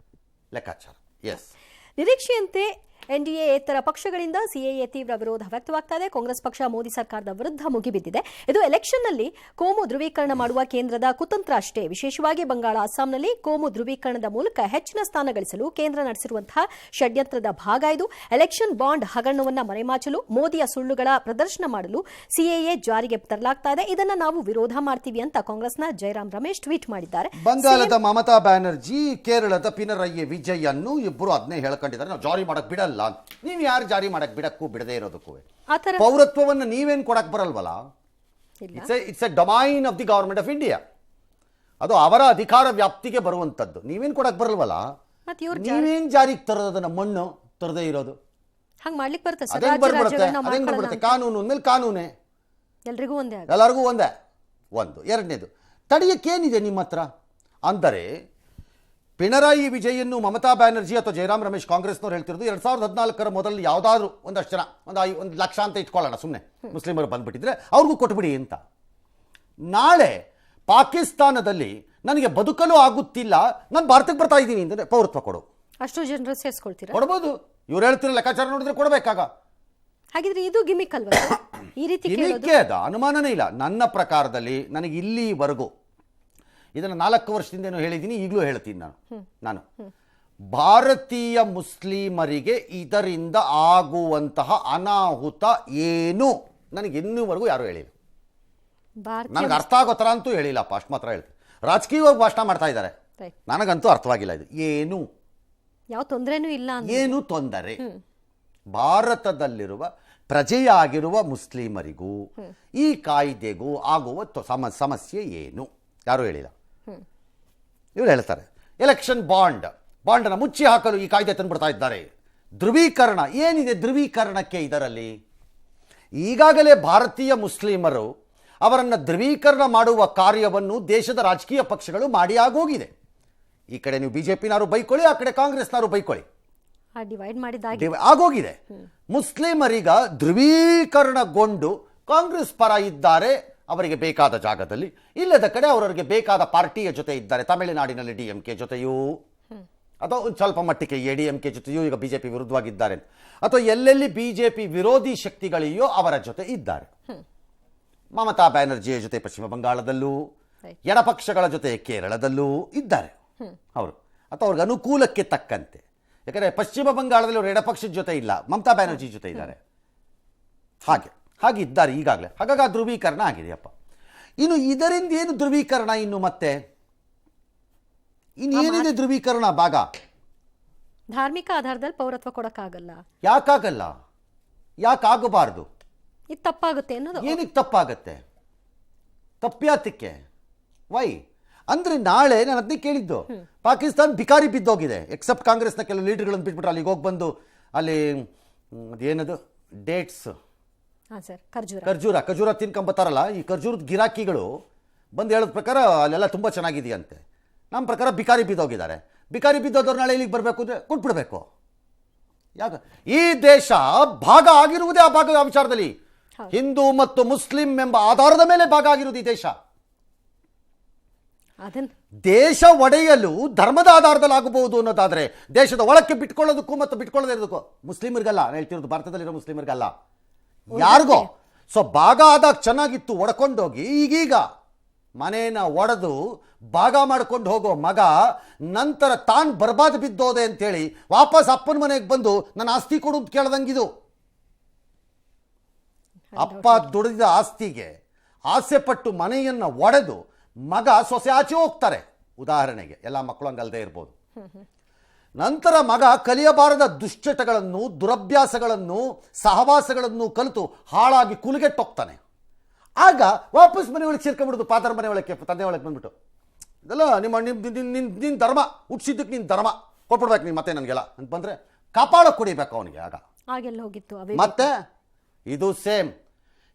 ಲೆಕ್ಕಾಚಾರ. ಎಸ್, ನಿರೀಕ್ಷೆಯಂತೆ ಎನ್ಡಿಎ ಇತರ ಪಕ್ಷಗಳಿಂದ ಸಿಎಎ ತೀವ್ರ ವಿರೋಧ ವ್ಯಕ್ತವಾಗ್ತಾ ಇದೆ. ಕಾಂಗ್ರೆಸ್ ಪಕ್ಷ ಮೋದಿ ಸರ್ಕಾರದ ವಿರುದ್ಧ ಮುಗಿಬಿದ್ದಿದೆ. ಇದು ಎಲೆಕ್ಷನ್ನಲ್ಲಿ ಕೋಮು ಧ್ರುವೀಕರಣ ಮಾಡುವ ಕೇಂದ್ರದ ಕುತಂತ್ರ ಅಷ್ಟೇ. ವಿಶೇಷವಾಗಿ ಬಂಗಾಳ, ಅಸ್ಸಾಂನಲ್ಲಿ ಕೋಮು ಧ್ರುವೀಕರಣದ ಮೂಲಕ ಹೆಚ್ಚಿನ ಸ್ಥಾನ ಗಳಿಸಲು ಕೇಂದ್ರ ನಡೆಸಿರುವಂತಹ ಷಡ್ಯಂತ್ರದ ಭಾಗ ಇದು. ಎಲೆಕ್ಷನ್ ಬಾಂಡ್ ಹಗರಣವನ್ನು ಮರೆಮಾಚಲು, ಮೋದಿಯ ಸುಳ್ಳುಗಳ ಪ್ರದರ್ಶನ ಮಾಡಲು ಸಿಎಎ ಜಾರಿಗೆ ತರಲಾಗ್ತಾ ಇದೆ. ಇದನ್ನು ನಾವು ವಿರೋಧ ಮಾಡ್ತೀವಿ ಅಂತ ಕಾಂಗ್ರೆಸ್ನ ಜಯರಾಮ್ ರಮೇಶ್ ಟ್ವೀಟ್ ಮಾಡಿದ್ದಾರೆ. ಬಂಗಾಳದ ಮಮತಾ ಬ್ಯಾನರ್ಜಿ, ಕೇರಳದ ಪಿನರಯಿ ವಿಜಯನ್ ಇಬ್ಬರು ಅದನ್ನೇ ಹೇಳ್ಕೊಂಡಿದ್ದಾರೆ, ನಾವು ಜಾರಿ ಮಾಡಕ್ ಬಿಡಲ್ಲ. ನೀವು ಯಾರು ಜಾರಿ ಮಾಡಕ್ ಬಿಡಕ್ಕೂ ಬಿಡದೇ ಇರೋದಕ್ಕೂ ಪೌರತ್ವವನ್ನು ನೀವೇನ್ ಕೊಡಕ್ ಬರಲ್ವಲ್ಲ. It's a domain of the government of India. ಅದು ಅವರ ಅಧಿಕಾರ ವ್ಯಾಪ್ತಿಗೆ ಬರುವಂತದ್ದು. ನೀವೇನ್ ಕೊಡಕ್ ಬರಲ್ವಲ್ಲ, ನೀವೇನ್ ಜಾರಿಗೆ ತರೋದನ್ನ ಮಣ್ಣು ತರದೇ ಇರೋದು ಹಂಗ್ ಮಾಡ್ಲಿಕ್ಕೆ ಬರುತ್ತೆ. ಅದೇನ್ ಬರ್ಬಿಡುತ್ತೆ? ಕಾನೂನು ಮೇಲೆ ಕಾನೂನೇ, ಎಲ್ಲರಿಗೂ ಒಂದೇ. ಒಂದು ಎರಡನೇದು, ತಡೆಯಕ್ಕೇನಿದೆ ನಿಮ್ಮ ಹತ್ರ ಅಂದರೆ, ಪಿಣರಾಯಿ ವಿಜಯನ್ನು ಮಮತಾ ಬ್ಯಾನರ್ಜಿ ಅಥವಾ ಜಯರಾಮ್ ರಮೇಶ್ ಕಾಂಗ್ರೆಸ್ನವ್ರು ಹೇಳ್ತಿರೋದು 2014 ಮೊದಲು ಯಾವುದಾದ್ರೂ ಒಂದಷ್ಟು ಜನ ಒಂದು ಲಕ್ಷ ಅಂತ ಇಟ್ಕೊಳ್ಳೋಣ, ಸುಮ್ಮನೆ ಮುಸ್ಲಿಮರು ಬಂದ್ಬಿಟ್ಟಿದ್ರೆ ಅವ್ರಿಗೂ ಕೊಟ್ಬಿಡಿ ಅಂತ. ನಾಳೆ ಪಾಕಿಸ್ತಾನದಲ್ಲಿ ನನಗೆ ಬದುಕಲು ಆಗುತ್ತಿಲ್ಲ, ನಾನು ಭಾರತಕ್ಕೆ ಬರ್ತಾ ಇದ್ದೀನಿ ಅಂದರೆ ಪೌರತ್ವ ಕೊಡು. ಅಷ್ಟು ಜನರು ಸೇರಿಸ್ಕೊಳ್ತೀರಾ? ಕೊಡ್ಬೋದು. ಇವ್ರು ಹೇಳ್ತಿರೋ ಲೆಕ್ಕಾಚಾರ ನೋಡಿದ್ರೆ ಕೊಡಬೇಕಾಗ. ಹಾಗಿದ್ರೆ ಇದು ಗಿಮಿಕ್ ಅಲ್ವಾ? ಈ ರೀತಿ ಅದ ಅನುಮಾನನೇ ಇಲ್ಲ. ನನ್ನ ಪ್ರಕಾರದಲ್ಲಿ ನನಗೆ ಇಲ್ಲಿವರೆಗೂ ಇದನ್ನು 4 ವರ್ಷದಿಂದ ಹೇಳಿದ್ದೀನಿ, ಈಗಲೂ ಹೇಳ್ತೀನಿ ನಾನು ಭಾರತೀಯ ಮುಸ್ಲಿಮರಿಗೆ ಇದರಿಂದ ಆಗುವಂತಹ ಅನಾಹುತ ಏನು ನನಗೆ ಇನ್ನೂವರೆಗೂ ಯಾರು ಹೇಳಿಲ್ಲ. ನನಗೆ ಅರ್ಥ ಆಗೋ ಥರ ಅಂತೂ ಹೇಳಿಲ್ಲಪ್ಪ, ಅಷ್ಟು ಮಾತ್ರ ಹೇಳ್ತೀನಿ. ರಾಜಕೀಯವಾಗಿ ಭಾಷಣ ಮಾಡ್ತಾ ಇದ್ದಾರೆ, ನನಗಂತೂ ಅರ್ಥವಾಗಿಲ್ಲ ಇದು ಏನು. ಯಾವ ತೊಂದರೆನೂ ಇಲ್ಲ, ಏನು ತೊಂದರೆ ಭಾರತದಲ್ಲಿರುವ ಪ್ರಜೆಯಾಗಿರುವ ಮುಸ್ಲಿಮರಿಗೂ ಈ ಕಾಯ್ದೆಗೂ ಆಗುವ ಸಮಸ್ಯೆ ಏನು ಯಾರು ಹೇಳಿಲ್ಲ. ಇವರು ಹೇಳ್ತಾರೆ ಎಲೆಕ್ಷನ್ ಬಾಂಡನ್ನು ಮುಚ್ಚಿ ಹಾಕಲು ಈ ಕಾಯ್ದೆ ತಂದುಬಿಡ್ತಾ ಇದ್ದಾರೆ. ಧ್ರುವೀಕರಣ ಏನಿದೆ ಧ್ರುವೀಕರಣಕ್ಕೆ? ಇದರಲ್ಲಿ ಈಗಾಗಲೇ ಭಾರತೀಯ ಮುಸ್ಲಿಮರು ಅವರನ್ನು ಧ್ರುವೀಕರಣ ಮಾಡುವ ಕಾರ್ಯವನ್ನು ದೇಶದ ರಾಜಕೀಯ ಪಕ್ಷಗಳು ಮಾಡಿ ಆಗೋಗಿದೆ. ಈ ಕಡೆ ನೀವು ಬಿಜೆಪಿನಾರು ಬೈಕೊಳ್ಳಿ, ಆ ಕಡೆ ಕಾಂಗ್ರೆಸ್ನಾರು ಬೈಕೊಳ್ಳಿ, ಆಗೋಗಿದೆ. ಮುಸ್ಲಿಮರೀಗ ಧ್ರುವೀಕರಣಗೊಂಡು ಕಾಂಗ್ರೆಸ್ ಪರ ಇದ್ದಾರೆ, ಅವರಿಗೆ ಬೇಕಾದ ಜಾಗದಲ್ಲಿ, ಇಲ್ಲದ ಕಡೆ ಅವರವರಿಗೆ ಬೇಕಾದ ಪಾರ್ಟಿಯ ಜೊತೆ ಇದ್ದಾರೆ. ತಮಿಳುನಾಡಿನಲ್ಲಿ DMK ಜೊತೆಯೂ ಅಥವಾ ಒಂದು ಸ್ವಲ್ಪ ಮಟ್ಟಿಗೆ ADMK ಜೊತೆಯೂ ಈಗ ಬಿಜೆಪಿ ವಿರುದ್ಧವಾಗಿದ್ದಾರೆ, ಅಥವಾ ಎಲ್ಲೆಲ್ಲಿ ಬಿಜೆಪಿ ವಿರೋಧಿ ಶಕ್ತಿಗಳಿಯೋ ಅವರ ಜೊತೆ ಇದ್ದಾರೆ. ಮಮತಾ ಬ್ಯಾನರ್ಜಿಯ ಜೊತೆ ಪಶ್ಚಿಮ ಬಂಗಾಳದಲ್ಲೂ, ಎಡಪಕ್ಷಗಳ ಜೊತೆ ಕೇರಳದಲ್ಲೂ ಇದ್ದಾರೆ ಅವರು, ಅಥವಾ ಅವ್ರಿಗೆ ಅನುಕೂಲಕ್ಕೆ ತಕ್ಕಂತೆ. ಯಾಕಂದರೆ ಪಶ್ಚಿಮ ಬಂಗಾಳದಲ್ಲಿ ಅವರು ಎಡಪಕ್ಷದ ಜೊತೆ ಇಲ್ಲ, ಮಮತಾ ಬ್ಯಾನರ್ಜಿ ಜೊತೆ ಇದ್ದಾರೆ. ಹಾಗಿದ್ದಾರೆ ಈಗಾಗಲೇ. ಹಾಗಾಗಿ ಆ ಧ್ರುವೀಕರಣ ಆಗಿದೆಯಪ್ಪ. ಇನ್ನು ಇದರಿಂದ ಏನು ಧ್ರುವೀಕರಣ? ಇನ್ನು ಮತ್ತೆ ಇನ್ನೇನಿದೆ ಧ್ರುವೀಕರಣ ಭಾಗ? ಧಾರ್ಮಿಕ ಆಧಾರದಲ್ಲಿ ಪೌರತ್ವ ಕೊಡಕ್ಕಾಗಲ್ಲ. ಯಾಕಾಗಲ್ಲ? ಯಾಕಾಗಬಾರ್ದು? ಇದು ತಪ್ಪಾಗುತ್ತೆ ಅನ್ನೋದು. ಏನಕ್ಕೆ ತಪ್ಪಾಗತ್ತೆ? ತಪ್ಪ್ಯಾತಕ್ಕೆ? ವೈ ಅಂದ್ರೆ ನಾಳೆ ನಾನು ಅದನ್ನೇ ಕೇಳಿದ್ದು, ಪಾಕಿಸ್ತಾನ ಬಿಕಾರಿ ಬಿದ್ದೋಗಿದೆ. ಎಕ್ಸೆಪ್ಟ್ ಕಾಂಗ್ರೆಸ್ನ ಕೆಲವು ಲೀಡರ್ಗಳನ್ನು ಬಿಟ್ಬಿಟ್ರೆ ಅಲ್ಲಿಗೆ ಹೋಗಿ ಬಂದು ಅಲ್ಲಿ ಅದೇನದು ಡೇಟ್ಸ್ ಖರ್ಜೂರ ತಿನ್ಕೊಂಬತ್ತಾರಲ್ಲ, ಈ ಖರ್ಜೂರದ ಗಿರಾಕಿಗಳು ಬಂದು ಹೇಳೋದ ಪ್ರಕಾರ ಅಲ್ಲೆಲ್ಲ ತುಂಬ ಚೆನ್ನಾಗಿದೆಯಂತೆ. ನಮ್ಮ ಪ್ರಕಾರ ಬಿಕಾರಿ ಬಿದ್ದೋಗಿದ್ದಾರೆ. ಬಿಕಾರಿ ಬಿದ್ದೋದವ್ರು ನಾಳೆ ಇಲ್ಲಿಗೆ ಬರಬೇಕು ಅಂದರೆ ಕೊಟ್ಬಿಡ್ಬೇಕು. ಯಾಕೆ? ಈ ದೇಶ ಭಾಗ ಆಗಿರುವುದೇ ಆ ಭಾಗ ವಿಚಾರದಲ್ಲಿ. ಹಿಂದೂ ಮತ್ತು ಮುಸ್ಲಿಂ ಎಂಬ ಆಧಾರದ ಮೇಲೆ ಭಾಗ ಆಗಿರುವುದು ಈ ದೇಶ. ದೇಶ ಒಡೆಯಲು ಧರ್ಮದ ಆಧಾರದಲ್ಲಿ ಆಗಬಹುದು ಅನ್ನೋದಾದ್ರೆ ದೇಶದ ಒಳಕ್ಕೆ ಬಿಟ್ಕೊಳ್ಳೋದಕ್ಕೂ ಮತ್ತು ಬಿಟ್ಕೊಳ್ಳದೇ ಇರೋದಕ್ಕೂ ಮುಸ್ಲಿಮರಿಗಲ್ಲ, ನಾನು ಹೇಳ್ತಿರೋದು ಭಾರತದಲ್ಲಿರೋ ಮುಸ್ಲಿಮರಿಗಲ್ಲ, ಯಾರಿಗೋ. ಸೊ ಭಾಗ ಆದಾಗ ಚೆನ್ನಾಗಿತ್ತು, ಒಡ್ಕೊಂಡೋಗಿ ಈಗೀಗ ಮನೇನ ಒಡೆದು ಭಾಗ ಮಾಡ್ಕೊಂಡು ಹೋಗೋ ಮಗ ನಂತರ ತಾನು ಬರ್ಬಾದ್ ಬಿದ್ದೋದೆ ಅಂತೇಳಿ ವಾಪಸ್ ಅಪ್ಪನ ಮನೆಗೆ ಬಂದು ನನ್ನ ಆಸ್ತಿ ಕೊಡು ಅಂತ ಕೇಳ್ದಂಗಿದು. ಅಪ್ಪ ದುಡಿದ ಆಸ್ತಿಗೆ ಆಸೆ ಪಟ್ಟು ಮನೆಯನ್ನು ಒಡೆದು ಮಗ ಸೊಸೆ ಆಚೆ ಹೋಗ್ತಾರೆ. ಉದಾಹರಣೆಗೆ ಎಲ್ಲ ಮಕ್ಕಳು ಹಂಗಲ್ಲದೆ ಇರ್ಬೋದು. ನಂತರ ಮಗ ಕಲಿಯಬಾರದ ದುಶ್ಚಟಗಳನ್ನು, ದುರಭ್ಯಾಸಗಳನ್ನು, ಸಹವಾಸಗಳನ್ನು ಕಲಿತು ಹಾಳಾಗಿ ಕುಲುಗೆಟ್ಟೋಗ್ತಾನೆ. ಆಗ ವಾಪಸ್ ಮನೆ ಒಳಗೆ ಸೇರ್ಕೊಂಡ್ಬಿಡುದು, ಪಾದರ ಮನೆ ಒಳಕ್ಕೆ, ತಂದೆ ಒಳಗೆ ಬಂದ್ಬಿಟ್ಟು ಇದೆಲ್ಲ ನಿನ್ನ ಧರ್ಮ ಹುಟ್ಟಿಸಿದ್ದಕ್ಕೆ ನಿನ್ನ ಧರ್ಮ ಕೊಟ್ಬಿಡ್ಬೇಕು ನೀನು ಮತ್ತೆ ನನಗೆಲ್ಲ ಅಂತ ಬಂದರೆ ಕಾಪಾಡೋಕೆ ಕುಡಿಬೇಕು ಅವನಿಗೆ. ಆಗ ಆಗೆಲ್ಲ ಹೋಗಿತ್ತು ಮತ್ತೆ ಇದು ಸೇಮ್.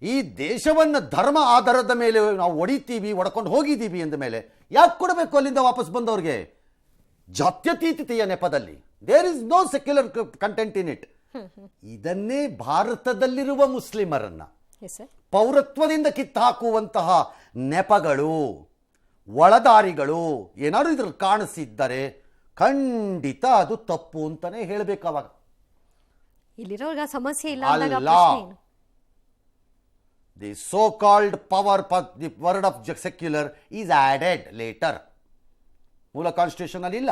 ಈ ದೇಶವನ್ನು ಧರ್ಮ ಆಧಾರದ ಮೇಲೆ ನಾವು ಹೊಡಿತೀವಿ, ಹೊಡ್ಕೊಂಡು ಹೋಗಿದ್ದೀವಿ ಅಂದ ಮೇಲೆ ಯಾಕೆ ಕೊಡಬೇಕು ಅಲ್ಲಿಂದ ವಾಪಸ್ ಬಂದವ್ರಿಗೆ? ಜಾತ್ಯತೀತತೆಯ ನೆಪದಲ್ಲಿ there is no secular content in it. ಇದನ್ನೇ ಭಾರತದಲ್ಲಿರುವ ಮುಸ್ಲಿಮರನ್ನ ಪೌರತ್ವದಿಂದ ಕಿತ್ತಾಕುವಂತಹ ನೆಪಗಳು, ಒಳದಾರಿಗಳು ಏನಾದ್ರು ಇದ್ರಲ್ಲಿ ಕಾಣಿಸಿದ್ದರೆ ಖಂಡಿತ ಅದು ತಪ್ಪು ಅಂತಾನೆ ಹೇಳಬೇಕು. ಅವಾಗ ಇಲ್ಲಿರೋರ್ಗ ಸಮಸ್ಯೆ ಇಲ್ಲ ಅಲ್ಲ. The so called power the word of secular is added later. ಮೂಲ ಕಾನ್ಸ್ಟಿಟ್ಯೂಷನ್ ಅಲ್ಲಿ ಇಲ್ಲ.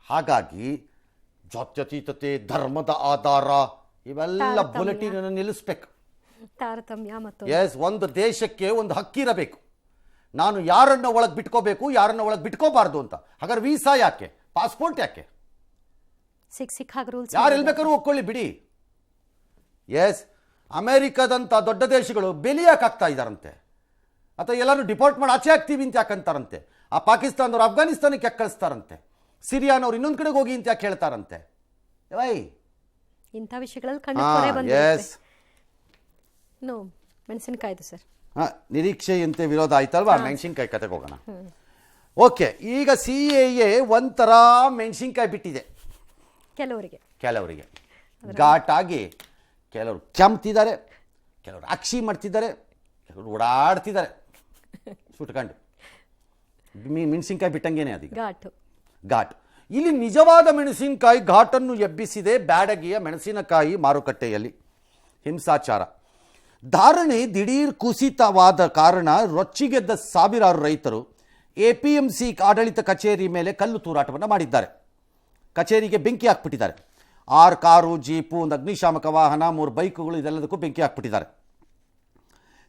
ಹಾಗಾಗಿ ಜಾತ್ಯತೀತತೆ, ಧರ್ಮದ ಆಧಾರ ಇವೆಲ್ಲ ಬುಲೆಟಿನ್ ಅನ್ನು ನಿಲ್ಲಿಸ್ಬೇಕು. ತಾರತಮ್ಯ ಮತ್ತು ಎಸ್, ಒಂದು ದೇಶಕ್ಕೆ ಒಂದು ಹಕ್ಕಿರಬೇಕು. ನಾನು ಯಾರನ್ನ ಒಳಗೆ ಬಿಟ್ಕೋಬೇಕು, ಯಾರನ್ನ ಒಳಗೆ ಬಿಟ್ಕೋಬಾರ್ದು ಅಂತ. ಹಾಗಾದ್ರೆ ವೀಸಾ ಯಾಕೆ, ಪಾಸ್ಪೋರ್ಟ್ ಯಾಕೆ? ಯಾರು ಎಲ್ಲಿ ಬೇಕಾದ್ರೂ ಒಪ್ಕೊಳ್ಳಿ ಬಿಡಿ. ಎಸ್, ಅಮೆರಿಕದಂಥ ದೊಡ್ಡ ದೇಶಗಳು ಬೆಲೆ ಯಾಕೆ ಆಗ್ತಾ ಇದ್ದಾರಂತೆ, ಅಥವಾ ಎಲ್ಲರೂ ಡಿಪೋರ್ಟ್ ಮಾಡಿ ಆಚೆ ಆಗ್ತೀವಿ ಅಂತ ಯಾಕಂತಾರಂತೆ. ಆ ಪಾಕಿಸ್ತಾನದವ್ರು ಅಫ್ಘಾನಿಸ್ತಾನಕ್ಕೆ ಯಾಕೆ ಕಳಿಸ್ತಾರಂತೆ, ಸಿರಿಯಾನವ್ರು ಇನ್ನೊಂದು ಕಡೆಗೆ ಹೋಗಿ ಅಂತ ಯಾಕೆ ಹೇಳ್ತಾರಂತೆ? ವೈ ಇಂಥ ವಿಷಯಗಳಲ್ಲಿ ಮೆಣಸಿನಕಾಯ್ದು ಸರ್. ನಿರೀಕ್ಷೆಯಂತೆ ವಿರೋಧ ಆಯ್ತಲ್ವಾ? ಮೆಣಸಿನ್ಕಾಯಿ ಕತೆಗೆ ಹೋಗೋಣ. ಓಕೆ, ಈಗ CAA ಒಂಥರ ಮೆಣಸಿನ್ಕಾಯಿ ಬಿಟ್ಟಿದೆ ಕೆಲವರಿಗೆ ಘಾಟ್ ಆಗಿ. ಕೆಲವರು ಕೆಮ್ತಿದ್ದಾರೆ, ಕೆಲವರು ಅಕ್ಷಿ ಮಾಡ್ತಿದ್ದಾರೆ, ಕೆಲವರು ಓಡಾಡ್ತಿದ್ದಾರೆ ಸುಟ್ಕೊಂಡು. ಮೆಣಸಿನ್ಕಾಯಿ ಬಿಟ್ಟಂಗೇನೆ ಅದೀಗ ಘಾಟ್. ಇಲ್ಲಿ ನಿಜವಾದ ಮೆಣಸಿನಕಾಯಿ ಘಾಟನ್ನು ಎಬ್ಬಿಸಿದೆ ಬ್ಯಾಡಗಿಯ ಮೆಣಸಿನಕಾಯಿ ಮಾರುಕಟ್ಟೆಯಲ್ಲಿ. ಹಿಂಸಾಚಾರ, ಧಾರಣೆ ದಿಢೀರ್ ಕುಸಿತವಾದ ಕಾರಣ ರೊಚ್ಚಿಗೆದ್ದ ಸಾವಿರಾರು ರೈತರು APMC ಆಡಳಿತ ಕಚೇರಿ ಮೇಲೆ ಕಲ್ಲು ತೂರಾಟವನ್ನು ಮಾಡಿದ್ದಾರೆ. ಕಚೇರಿಗೆ ಬೆಂಕಿ ಹಾಕ್ಬಿಟ್ಟಿದ್ದಾರೆ. 6 ಕಾರು, ಜೀಪು, ಒಂದು ಅಗ್ನಿಶಾಮಕ ವಾಹನ, 3 ಬೈಕುಗಳು, ಇದೆಲ್ಲದಕ್ಕೂ ಬೆಂಕಿ ಹಾಕ್ಬಿಟ್ಟಿದ್ದಾರೆ.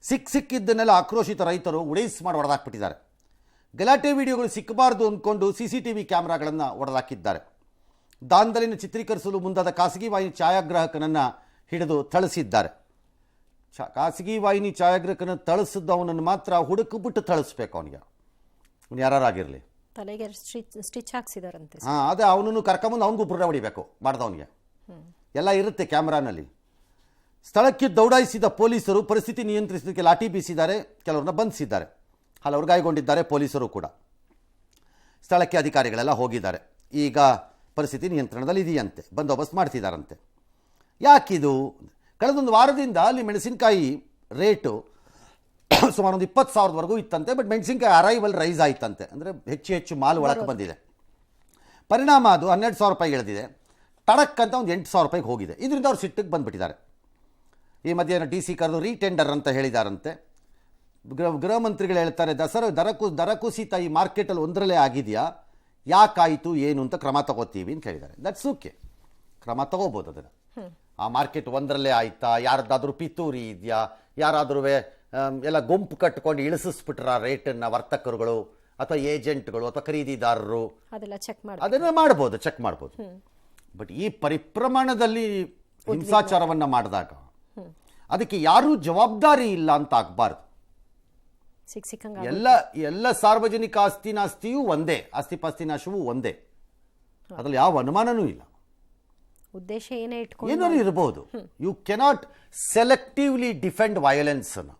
ಸಿಕ್ಕಿದ್ದನ್ನೆಲ್ಲ ಆಕ್ರೋಶಿತ ರೈತರು ಮಾಡಿ ಹೊಡೆದಾಕ್ಬಿಟ್ಟಿದ್ದಾರೆ. ಗಲಾಟೆ ವಿಡಿಯೋಗಳು ಸಿಕ್ಕಬಾರ್ದು ಅಂದ್ಕೊಂಡು CCTV ಕ್ಯಾಮ್ರಾಗಳನ್ನು ಹೊಡೆದಾಕಿದ್ದಾರೆ. ದಾಂಧಲೆಯನ್ನು ಚಿತ್ರೀಕರಿಸಲು ಮುಂದಾದ ಖಾಸಗಿ ವಾಹಿನಿ ಛಾಯಾಗ್ರಾಹಕನನ್ನು ಹಿಡಿದು ಥಳಿಸಿದ್ದಾರೆ. ಖಾಸಗಿ ವಾಹಿನಿ ಛಾಯಾಗ್ರಾಹಕನ ಥಳಿಸಿದ್ದವನನ್ನು ಮಾತ್ರ ಹುಡುಕಿಬಿಟ್ಟು ಥಳಿಸ್ಬೇಕು. ಅವನಿಗೆ ಅವನು ಯಾರಾಗಿರಲಿ ತಲೆಗೆ ಸ್ಟಿಚ್ ಹಾಕ್ಸಿದಾರಂತೆ. ಅದೇ ಅವನನ್ನು ಕರ್ಕೊಂಬಂದು ಅವನಿಗೂ ಬುರ್ರ ಹೊಡಿಬೇಕು ಮಾಡಿದವನಿಗೆ. ಎಲ್ಲ ಇರುತ್ತೆ ಕ್ಯಾಮ್ರಾನಲ್ಲಿ. ಸ್ಥಳಕ್ಕೆ ದೌಡಾಯಿಸಿದ ಪೊಲೀಸರು ಪರಿಸ್ಥಿತಿ ನಿಯಂತ್ರಿಸೋದಕ್ಕೆ ಲಾಠಿ ಬೀಸಿದ್ದಾರೆ, ಕೆಲವ್ರನ್ನ ಬಂಧಿಸಿದ್ದಾರೆ. ಹಲವರು ಗಾಯಗೊಂಡಿದ್ದಾರೆ, ಪೊಲೀಸರು ಕೂಡ. ಸ್ಥಳಕ್ಕೆ ಅಧಿಕಾರಿಗಳೆಲ್ಲ ಹೋಗಿದ್ದಾರೆ. ಈಗ ಪರಿಸ್ಥಿತಿ ನಿಯಂತ್ರಣದಲ್ಲಿ ಇದೆಯಂತೆ, ಬಂದೋಬಸ್ತ್ ಮಾಡ್ತಿದ್ದಾರಂತೆ. ಯಾಕಿದು? ಕಳೆದೊಂದು ವಾರದಿಂದ ಅಲ್ಲಿ ಮೆಣಸಿನಕಾಯಿ ರೇಟು ಸುಮಾರು ಒಂದು 20,000ವರೆಗೂ ಇತ್ತಂತೆ. ಬಟ್ ಮೆಣಸಿನಕಾಯಿ ಅರೈವಲ್ ರೈಸ್ ಆಯ್ತಂತೆ, ಅಂದರೆ ಹೆಚ್ಚು ಮಾಲ್ ಒಳಕ್ಕೆ ಬಂದಿದೆ. ಪರಿಣಾಮ ಅದು 12,000 ರೂಪಾಯಿಗೆ ಇಳಿದಿದೆ. ಟಡಕ್ ಅಂತ ಒಂದು 8,000 ರೂಪಾಯಿಗೆ ಹೋಗಿದೆ. ಇದರಿಂದ ಅವ್ರು ಸಿಟ್ಟಿಗೆ ಬಂದುಬಿಟ್ಟಿದ್ದಾರೆ. ಈ ಮಧ್ಯಾಹ್ನ DC ಕರೆದು ರೀಟೆಂಡರ್ ಅಂತ ಹೇಳಿದಾರಂತೆ. ಗೃಹ ಮಂತ್ರಿಗಳು ಹೇಳ್ತಾರೆ, ದರ ಕುಸಿತ ಈ ಮಾರ್ಕೆಟಲ್ಲಿ ಒಂದರಲ್ಲೇ ಆಗಿದೆಯಾ, ಯಾಕಾಯಿತು ಏನು ಅಂತ ಕ್ರಮ ತಗೋತೀವಿ ಅಂತ ಹೇಳಿದ್ದಾರೆ. ದಟ್ಸ್ ಓಕೆ, ಕ್ರಮ ತಗೋಬೋದು ಅದನ್ನು. ಆ ಮಾರ್ಕೆಟ್ ಒಂದರಲ್ಲೇ ಆಯ್ತಾ, ಯಾರದ್ದಾದ್ರೂ ಪಿತೂರಿ ಇದೆಯಾ, ಯಾರಾದ್ರೂ ಎಲ್ಲ ಗುಂಪು ಕಟ್ಕೊಂಡು ಇಳಿಸಿಸ್ಬಿಟ್ರ ರೇಟನ್ನು ವರ್ತಕರುಗಳು ಅಥವಾ ಏಜೆಂಟ್ಗಳು ಅಥವಾ ಖರೀದಿದಾರರು, ಅದನ್ನು ಮಾಡ್ಬೋದು, ಚೆಕ್ ಮಾಡ್ಬೋದು. ಬಟ್ ಈ ಪರಿಪ್ರಮಾಣದಲ್ಲಿ ಹಿಂಸಾಚಾರವನ್ನು ಮಾಡಿದಾಗ ಅದಕ್ಕೆ ಯಾರೂ ಜವಾಬ್ದಾರಿ ಇಲ್ಲ ಅಂತ ಆಗಬಾರ್ದು. ಎಲ್ಲ ಸಾರ್ವಜನಿಕ ಆಸ್ತಿನಾಸ್ತಿಯೂ ಒಂದೇ, ಆಸ್ತಿ ಪಾಸ್ತಿ ನಾಶವೂ ಒಂದೇ, ಅದರಲ್ಲಿ ಯಾವ ಅನುಮಾನನೂ ಇಲ್ಲ. ಉದ್ದೇಶ ಏನೋ ಇರಬಹುದು. You cannot selectively defend violence ಅನ್ನು.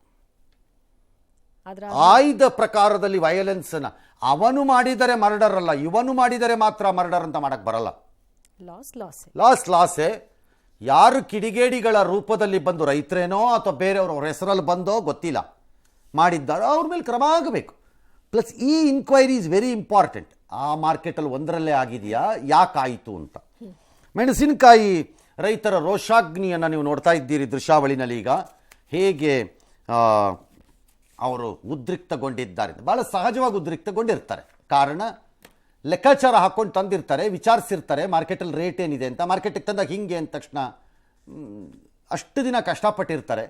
ಆಯ್ದ ಪ್ರಕಾರದಲ್ಲಿ ವಯಲೆನ್ಸ್ ಅನ್ನ ಅವನು ಮಾಡಿದರೆ ಮರ್ಡರ್ ಅಲ್ಲ, ಇವನು ಮಾಡಿದರೆ ಮಾತ್ರ ಮರ್ಡರ್ ಅಂತ ಮಾಡಕ್ ಬರಲ್ಲ. ಲಾಸೇ. ಯಾರು ಕಿಡಿಗೇಡಿಗಳ ರೂಪದಲ್ಲಿ ಬಂದು ರೈತರೇನೋ ಅಥವಾ ಬೇರೆಯವ್ರ ಹೆಸರಲ್ಲಿ ಬಂದೋ ಗೊತ್ತಿಲ್ಲ ಮಾಡಿದ್ದಾರೋ ಅವ್ರ ಮೇಲೆ ಕ್ರಮ ಆಗಬೇಕು. ಪ್ಲಸ್ ಈ ಇನ್ಕ್ವೈರಿ ಇಸ್ ವೆರಿ ಇಂಪಾರ್ಟೆಂಟ್. ಆ ಮಾರ್ಕೆಟಲ್ಲಿ ಒಂದರಲ್ಲೇ ಆಗಿದೆಯಾ, ಯಾಕಾಯಿತು ಅಂತ. ಮೆಣಸಿನಕಾಯಿ ರೈತರ ರೋಷಾಗ್ನಿಯನ್ನು ನೀವು ನೋಡ್ತಾ ಇದ್ದೀರಿ ದೃಶ್ಯಾವಳಿನಲ್ಲಿ. ಈಗ ಹೇಗೆ ಅವರು ಉದ್ರಿಕ್ತಗೊಂಡಿದ್ದಾರೆ, ಭಾಳ ಸಹಜವಾಗಿ ಉದ್ರಿಕ್ತಗೊಂಡಿರ್ತಾರೆ. ಕಾರಣ ಲೆಕ್ಕಾಚಾರ ಹಾಕ್ಕೊಂಡು ತಂದಿರ್ತಾರೆ, ವಿಚಾರಿಸಿರ್ತಾರೆ ಮಾರ್ಕೆಟಲ್ಲಿ ರೇಟ್ ಏನಿದೆ ಅಂತ. ಮಾರ್ಕೆಟಿಗೆ ತಂದಾಗ ಹಿಂಗೆ ಅಂದ ತಕ್ಷಣ ಅಷ್ಟು ದಿನ ಕಷ್ಟಪಟ್ಟಿರ್ತಾರೆ,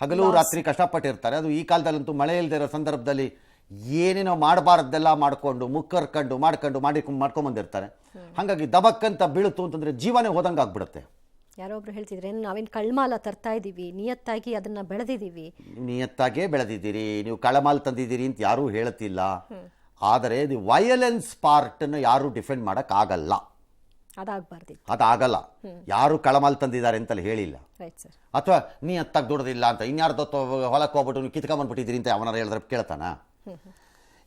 ಹಗಲು ರಾತ್ರಿ ಕಷ್ಟಪಟ್ಟಿರ್ತಾರೆ. ಅದು ಈ ಕಾಲದಲ್ಲಂತೂ ಮಳೆ ಇಲ್ಲದೆ ಇರೋ ಸಂದರ್ಭದಲ್ಲಿ ಏನೇನೋ ಮಾಡಬಾರ್ದೆಲ್ಲ ಮಾಡಿಕೊಂಡು ಮುಕ್ಕರ್ಕೊಂಡು ಮಾಡ್ಕೊಂಬಂದಿರ್ತಾರೆ. ಹಾಗಾಗಿ ದಬಕ್ಕಂತ ಬೀಳುತ್ತು ಅಂತಂದರೆ ಜೀವನೇ ಹೋದಂಗೆ ಆಗ್ಬಿಡುತ್ತೆ. ಯಾರೊಬ್ರು ಹೇಳ್ತಿದ್ರೆ ನಾವೇನು ಕಳ್ಮಾಲ ತರ್ತಾ ಇದ್ದೀವಿ, ನಿಯತ್ತಾಗಿ ಅದನ್ನ ಬೆಳೆದಿದ್ದೀವಿ. ನಿಯತ್ತಾಗೇ ಬೆಳೆದಿದ್ದೀರಿ, ನೀವು ಕಳಮಾಲ್ ತಂದಿದ್ದೀರಿ ಅಂತ ಯಾರೂ ಹೇಳ್ತಿಲ್ಲ. ಆದರೆ ಇದು ವಯಲೆನ್ಸ್ ಪಾರ್ಟನ್ನು ಯಾರೂ ಡಿಫೆಂಡ್ ಮಾಡೋಕ್ಕಾಗಲ್ಲ, ಅದಾಗಲ್ಲ. ಯಾರು ಕಳಮಾಲ್ ತಂದಿದ್ದಾರೆ ಅಂತಲ್ಲಿ ಹೇಳಿಲ್ಲ. ಅಥವಾ ನಿಯತ್ತಾಗಿ ದುಡ್ದಿಲ್ಲ ಅಂತ ಇನ್ಯಾರ್ದೋ ಹೊಲಕ್ಕೆ ಹೋಗ್ಬಿಟ್ಟು ನೀವು ಕಿತ್ಕೊಂಡ್ಬಂದ್ಬಿಟ್ಟಿದ್ದೀರಿ ಅಂತ ಅವನಾರು ಹೇಳಿದ್ರೆ ಕೇಳ್ತಾನ?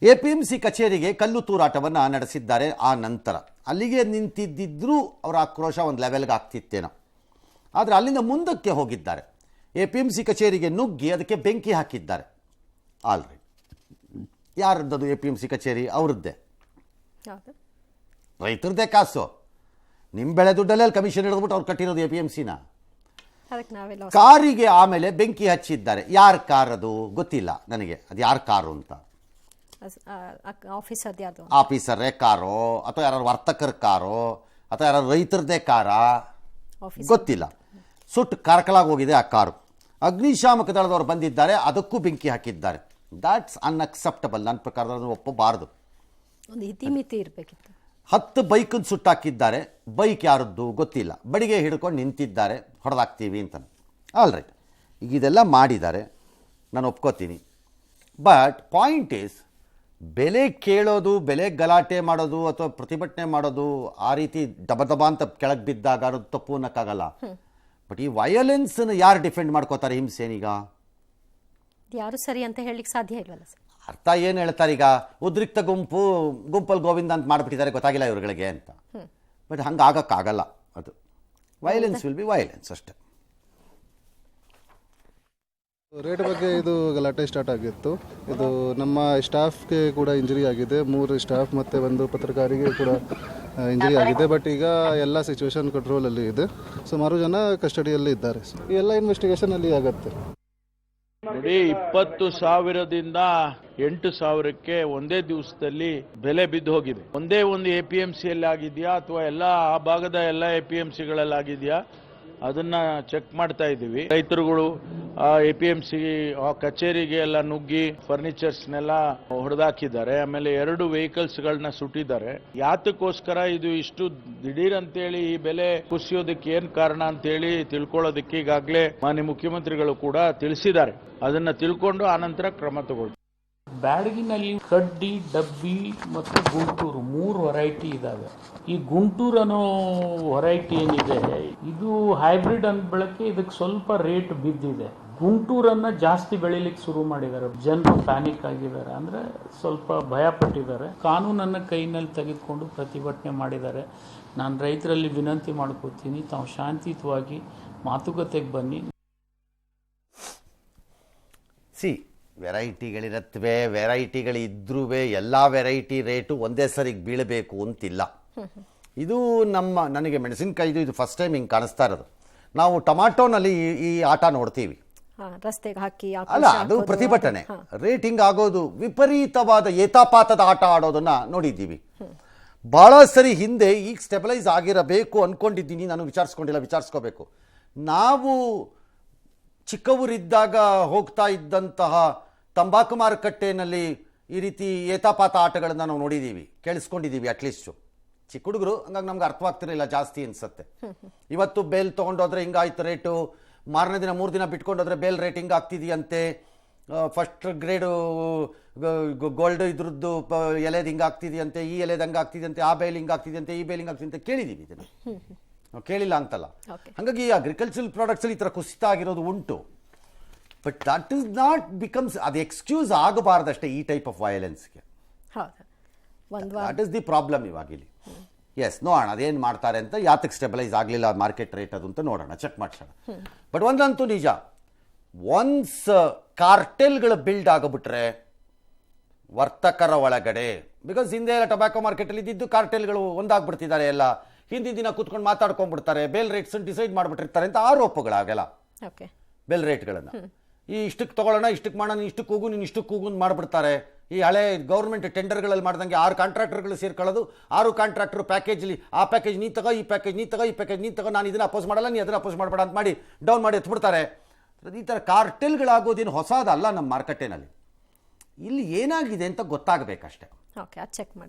APMC ಕಚೇರಿಗೆ ಕಲ್ಲು ತೂರಾಟವನ್ನು ನಡೆಸಿದ್ದಾರೆ. ಆ ನಂತರ ಅಲ್ಲಿಗೆ ನಿಂತಿದ್ದಿದ್ರೂ ಅವರ ಆಕ್ರೋಶ ಒಂದು ಲೆವೆಲ್ಗೆ ಆಗ್ತಿತ್ತೇನೋ. ಆದರೆ ಅಲ್ಲಿಂದ ಮುಂದಕ್ಕೆ ಹೋಗಿದ್ದಾರೆ. APMC ಕಚೇರಿಗೆ ನುಗ್ಗಿ ಅದಕ್ಕೆ ಬೆಂಕಿ ಹಾಕಿದ್ದಾರೆ. ಆಲ್ರೆಡಿ ಯಾರದ್ದದು APMC ಕಚೇರಿ? ಅವ್ರದ್ದೇ, ರೈತರದ್ದೇ ಕಾಸು. ನಿಮ್ಮ ಬೆಳೆ ದುಡ್ಡಲ್ಲೇ ಕಮಿಷನ್ ಹಿಡಿದ್ಬಿಟ್ಟು ಅವ್ರು ಕಟ್ಟಿರೋದು APMCನ. ಕಾರಿಗೆ ಆಮೇಲೆ ಬೆಂಕಿ ಹಚ್ಚಿದ್ದಾರೆ. ಯಾರ ಕಾರ್ ಅದು ಗೊತ್ತಿಲ್ಲ ನನಗೆ, ಅದು ಯಾರ ಕಾರು ಅಂತ. ಆಫೀಸರೇ ಕಾರೋ ಅಥವಾ ಯಾರು ವರ್ತಕರ ಕಾರೋ ಅಥವಾ ಯಾರು ರೈತರದೇ ಕಾರಾ ಗೊತ್ತಿಲ್ಲ. ಸುಟ್ಟು ಕಾರ್ಕಲಾಗಿ ಹೋಗಿದೆ ಆ ಕಾರು. ಅಗ್ನಿಶಾಮಕ ದಳದವರು ಬಂದಿದ್ದಾರೆ, ಅದಕ್ಕೂ ಬೆಂಕಿ ಹಾಕಿದ್ದಾರೆ. That's unacceptable. ನನ್ನ ಪ್ರಕಾರ ಒಪ್ಪಬಾರದು. ಒಂದು ಇತಿಮಿತಿ ಇರಬೇಕಿತ್ತು. 10 ಬೈಕನ್ನು ಸುಟ್ಟಾಕಿದ್ದಾರೆ. ಬೈಕ್ ಯಾರದ್ದು ಗೊತ್ತಿಲ್ಲ. ಬಡಿಗೆ ಹಿಡ್ಕೊಂಡು ನಿಂತಿದ್ದಾರೆ, ಹೊಡೆದಾಕ್ತೀವಿ ಅಂತ. ಆಲ್ ರೈಟ್, ಈಗ ಇದೆಲ್ಲ ಮಾಡಿದ್ದಾರೆ, ನಾನು ಒಪ್ಕೋತೀನಿ. ಬಟ್ ಪಾಯಿಂಟ್ ಈಸ್, ಬೆಲೆ ಕೇಳೋದು, ಬೆಲೆ ಗಲಾಟೆ ಮಾಡೋದು ಅಥವಾ ಪ್ರತಿಭಟನೆ ಮಾಡೋದು, ಆ ರೀತಿ ದಬ ಅಂತ ಕೆಳಗೆ ಬಿದ್ದಾಗ ಅನ್ನೋದು ತಪ್ಪು ಅನ್ನೋಕ್ಕಾಗಲ್ಲ. ಬಟ್ ಈ ವಯಲೆನ್ಸನ್ನು ಯಾರು ಡಿಫೆಂಡ್ ಮಾಡ್ಕೋತಾರೆ? ಹಿಂಸೇನೀಗ ಯಾರು ಸರಿ ಅಂತ ಹೇಳಲಿಕ್ಕೆ ಸಾಧ್ಯ ಇಲ್ವಲ್ಲ ಸರ್. ಅರ್ಥ ಏನು ಹೇಳ್ತಾರೆ ಈಗ? ಉದ್ರಿಕ್ತ ಗುಂಪಲ್ಲಿ ಗೋವಿಂದ ಅಂತ ಮಾಡಿಬಿಟ್ಟಿದ್ದಾರೆ, ಗೊತ್ತಾಗಿಲ್ಲ ಇವ್ರುಗಳಿಗೆ ಅಂತ. ಬಟ್ ಹಂಗೆ ಆಗೋಕ್ಕಾಗಲ್ಲ. ಅದು ವೈಲೆನ್ಸ್ ವಿಲ್ ಬಿ ವೈಲೆನ್ಸ್ ಅಷ್ಟೇ. ರೇಟ್ ಬಗ್ಗೆ ಇದು ಗಲಾಟೆ ಸ್ಟಾರ್ಟ್ ಆಗಿತ್ತು. ಇದು ನಮ್ಮ ಸ್ಟಾಫ್ಗೆ ಕೂಡ ಇಂಜರಿ ಆಗಿದೆ. 3 ಸ್ಟಾಫ್ ಮತ್ತು 1 ಪತ್ರಕಾರಿಗೆ ಕೂಡ ಇಂಜರಿ ಆಗಿದೆ. ಬಟ್ ಈಗ ಎಲ್ಲ ಸಿಚುವೇಶನ್ ಕಂಟ್ರೋಲಲ್ಲಿ ಇದೆ. ಸುಮಾರು ಜನ ಕಸ್ಟಡಿಯಲ್ಲಿ ಇದ್ದಾರೆ. ಎಲ್ಲ ಇನ್ವೆಸ್ಟಿಗೇಷನಲ್ಲಿ ಆಗುತ್ತೆ. ನೋಡಿ, 20,000ದಿಂದ 8,000ಕ್ಕೆ ಒಂದೇ ದಿವಸದಲ್ಲಿ ಬೆಲೆ ಬಿದ್ದು ಹೋಗಿದೆ. ಒಂದೇ ಒಂದು APMCಯಲ್ಲಿ ಆಗಿದೆಯಾ ಅಥವಾ ಎಲ್ಲ ಆ ಭಾಗದ ಎಲ್ಲ APMCಗಳಲ್ಲಿ ಆಗಿದೆಯಾ ಅದನ್ನ ಚೆಕ್ ಮಾಡ್ತಾ ಇದ್ದೀವಿ. ರೈತರುಗಳು ಆ APMC ಕಚೇರಿಗೆ ಎಲ್ಲ ನುಗ್ಗಿ ಫರ್ನಿಚರ್ಸ್ನೆಲ್ಲ ಹೊಡೆದಾಕಿದ್ದಾರೆ. ಆಮೇಲೆ 2 ವೆಹಿಕಲ್ಸ್ಗಳನ್ನ ಸುಟ್ಟಿದ್ದಾರೆ. ಯಾತಕ್ಕೋಸ್ಕರ ಇದು ಇಷ್ಟು ದಿಢೀರ್ ಅಂತೇಳಿ ಈ ಬೆಲೆ ಕುಸಿಯೋದಕ್ಕೆ ಏನ್ ಕಾರಣ ಅಂತೇಳಿ ತಿಳ್ಕೊಳ್ಳೋದಕ್ಕೆ ಈಗಾಗಲೇ ಮಾನ್ಯ ಮುಖ್ಯಮಂತ್ರಿಗಳು ಕೂಡ ತಿಳಿಸಿದ್ದಾರೆ. ಅದನ್ನ ತಿಳ್ಕೊಂಡು ಆನಂತರ ಕ್ರಮ ತಗೊಳ್ಳಿ. ಬ್ಯಾಡಗಿನಲ್ಲಿ ಕಡ್ಡಿ, ಡಬ್ಬಿ ಮತ್ತು ಗುಂಟೂರು 3 ವೆರೈಟಿ ಇದಾವೆ. ಈ ಗುಂಟೂರು ಅನ್ನೋ ವೆರೈಟಿ ಏನಿದೆ ಇದು ಹೈಬ್ರಿಡ್ ಅಂದ್ಬಳಕೆ ಇದಕ್ಕೆ ಸ್ವಲ್ಪ ರೇಟ್ ಬಿದ್ದಿದೆ. ಗುಂಟೂರನ್ನ ಜಾಸ್ತಿ ಬೆಳಿಲಿಕ್ಕೆ ಶುರು ಮಾಡಿದ್ದಾರೆ. ಜನರು ಪ್ಯಾನಿಕ್ ಆಗಿದ್ದಾರೆ, ಅಂದ್ರೆ ಸ್ವಲ್ಪ ಭಯ ಪಟ್ಟಿದ್ದಾರೆ. ಕಾನೂನನ್ನ ಕೈನಲ್ಲಿ ತೆಗೆದುಕೊಂಡು ಪ್ರತಿಭಟನೆ ಮಾಡಿದ್ದಾರೆ. ನಾನು ರೈತರಲ್ಲಿ ವಿನಂತಿ ಮಾಡ್ಕೋತೀನಿ, ತಾವು ಶಾಂತಿಯುತವಾಗಿ ಮಾತುಕತೆಗೆ ಬನ್ನಿ. ವೆರೈಟಿಗಳಿರತ್ವೆ, ವೆರೈಟಿಗಳಿದ್ರೂ ಎಲ್ಲ ವೆರೈಟಿ ರೇಟು ಒಂದೇ ಸರಿಗೆ ಬೀಳಬೇಕು ಅಂತಿಲ್ಲ. ಇದು ನನಗೆ ಮೆಣಸಿನ್ಕಾಯಿದು ಇದು ಫಸ್ಟ್ ಟೈಮ್ ಹಿಂಗೆ ಕಾಣಿಸ್ತಾ ಇರೋದು. ನಾವು ಟೊಮಾಟೋನಲ್ಲಿ ಈ ಆಟ ನೋಡ್ತೀವಿ, ರಸ್ತೆಗೆ ಹಾಕಿ ಅಲ್ಲ, ಅದು ಪ್ರತಿಭಟನೆ. ರೇಟಿಂಗ್ ಆಗೋದು, ವಿಪರೀತವಾದ ಏತಾಪಾತದ ಆಟ ಆಡೋದನ್ನ ನೋಡಿದ್ದೀವಿ ಬಹಳ ಸರಿ. ಹಿಂದೆ ಈಗ ಸ್ಟೆಬಿಲೈಸ್ ಆಗಿರಬೇಕು ಅಂದ್ಕೊಂಡಿದ್ದೀನಿ, ನಾನು ವಿಚಾರಿಸ್ಕೋಬೇಕು. ನಾವು ಚಿಕ್ಕವರಿದ್ದಾಗ ಹೋಗ್ತಾ ಇದ್ದಂತಹ ತಂಬಾಕು ಮಾರುಕಟ್ಟೆಯಲ್ಲಿ ಈ ರೀತಿ ಏತಾಪಾತ ಆಟಗಳನ್ನು ನಾವು ನೋಡಿದ್ದೀವಿ, ಕೇಳಿಸ್ಕೊಂಡಿದ್ದೀವಿ. ಅಟ್ಲೀಸ್ಟು ಚಿಕ್ಕ ಹುಡುಗರು, ಹಂಗಾಗಿ ನಮ್ಗೆ ಅರ್ಥವಾಗ್ತಿರಲಿಲ್ಲ, ಜಾಸ್ತಿ ಅನ್ಸುತ್ತೆ. ಇವತ್ತು ಬೇಲ್ ತೊಗೊಂಡೋದ್ರೆ ಹಿಂಗಾಯ್ತು ರೇಟು, ಮಾರನೇ ದಿನ 3 ದಿನ ಬಿಟ್ಕೊಂಡೋದ್ರೆ ಬೇಲ್ ರೇಟ್ ಹಿಂಗೆ ಆಗ್ತಿದೆಯಂತೆ, ಫಸ್ಟ್ ಗ್ರೇಡು ಗೋಲ್ಡ್ ಇದ್ರದ್ದು ಎಲೆದು ಹಿಂಗೆ ಆಗ್ತಿದೆಯಂತೆ, ಈ ಎಲೆದು ಹಂಗೆ ಆಗ್ತಿದೆಯಂತೆ, ಆ ಬೇಲ್ ಹಿಂಗೆ ಆಗ್ತಿದೆಯಂತೆ, ಈ ಬೇಲ್ ಹಿಂಗೆ ಆಗ್ತಿದೆ ಅಂತ ಕೇಳಿದ್ದೀವಿ. ಇದನ್ನು ನಾವು ಕೇಳಿಲ್ಲ ಅಂತಲ್ಲ. ಹಾಗಾಗಿ ಅಗ್ರಿಕಲ್ಚರಲ್ ಪ್ರಾಡಕ್ಟ್ಸಲ್ಲಿ ಈ ಥರ ಕುಸಿತ ಆಗಿರೋದು ಉಂಟು. But that is not becomes, ಅದು ಎಕ್ಸ್ಕ್ಯೂಸ್ ಆಗಬಾರ್ದಷ್ಟೇ ಈ ಟೈಪ್ ಆಫ್ ವಯಲೆನ್ಸ್ಗೆ. ದಟ್ ಇಸ್ ದಿ ಪ್ರಾಬ್ಲಮ್ ಇವಾಗ ಇಲ್ಲಿ. ಎಸ್, ನೋಡೋಣ ಅದೇನು ಮಾಡ್ತಾರೆ ಅಂತ. ಯಾತಕ್ಕೆ ಸ್ಟೆಬಿಲೈಸ್ ಆಗಲಿಲ್ಲ ಮಾರ್ಕೆಟ್ ರೇಟ್ ಅದು ಅಂತ ನೋಡೋಣ, ಚೆಕ್ ಮಾಡ್ಸೋಣ. ಬಟ್ ಒಂದಂತೂ ನಿಜ, ಒನ್ಸ್ ಕಾರ್ಟೆಲ್ಗಳು ಬಿಲ್ಡ್ ಆಗಿಬಿಟ್ರೆ ವರ್ತಕರ ಒಳಗಡೆ, ಬಿಕಾಸ್ ಹಿಂದೆ ಎಲ್ಲ ಟೊಬ್ಯಾಕೋ ಮಾರ್ಕೆಟಲ್ಲಿ ಇದ್ದಿದ್ದು ಕಾರ್ಟೆಲ್ಗಳು ಒಂದಾಗ್ಬಿಡ್ತಿದ್ದಾರೆ. ಎಲ್ಲ ಹಿಂದಿನ ದಿನ ಕೂತ್ಕೊಂಡು ಮಾತಾಡ್ಕೊಂಡ್ಬಿಡ್ತಾರೆ, ಬೇಲ್ ರೇಟ್ಸ್ ಡಿಸೈಡ್ ಮಾಡಿಬಿಟ್ಟಿರ್ತಾರೆ ಅಂತ ಆರೋಪಗಳಾಗಲ್ಲ. ಬೇಲ್ ರೇಟ್ಗಳನ್ನು ಇಷ್ಟಕ್ಕೆ ತಗೊಳ್ಳೋಣ, ಇಷ್ಟಕ್ಕೆ ಮಾಡೋಣ, ಇಷ್ಟಕ್ಕೆ ಹೋಗು, ನೀನು ಇಷ್ಟಕ್ಕೆ ಹೋಗು ಅಂತ ಮಾಡಿಬಿಡ್ತಾರೆ. ಈ ಹಳೆ ಗೌರ್ಮೆಂಟ್ ಟೆಂಡರ್ಗಳಲ್ಲಿ ಮಾಡ್ದಂಗೆ 6 ಕಾಂಟ್ರಾಕ್ಟರ್ಗಳು ಸೇರ್ಕೊಳ್ಳೋದು, 6 ಕಾಂಟ್ರಾಕ್ಟರ್ ಪ್ಯಾಕೇಜಲ್ಲಿ ಆ ಪ್ಯಾಕೇಜ್ ನೀ ತಗೋ, ಈ ಪ್ಯಾಕೇಜ್ ನೀ ತಗೋ, ಈ ಪ್ಯಾಕೇಜ್ ನೀ ತಗೋ, ನಾನು ಇದನ್ನು ಅಪೋಸ್ ಮಾಡಲ್ಲ, ನೀ ಅದನ್ನು ಅಪೋಸ್ ಮಾಡಬೇಡ ಅಂತ ಮಾಡಿ ಡೌನ್ ಮಾಡಿ ಎತ್ಬಿಡ್ತಾರೆ. ಈ ಥರ ಕಾರ್ಟೆಲ್ಗಳಾಗೋದೇನು ಹೊಸದಲ್ಲ ನಮ್ಮ ಮಾರುಕಟ್ಟೆನಲ್ಲಿ. ಇಲ್ಲಿ ಏನಾಗಿದೆ ಅಂತ ಗೊತ್ತಾಗಬೇಕಷ್ಟೇ. ಚೆಕ್ ಮಾಡಿ.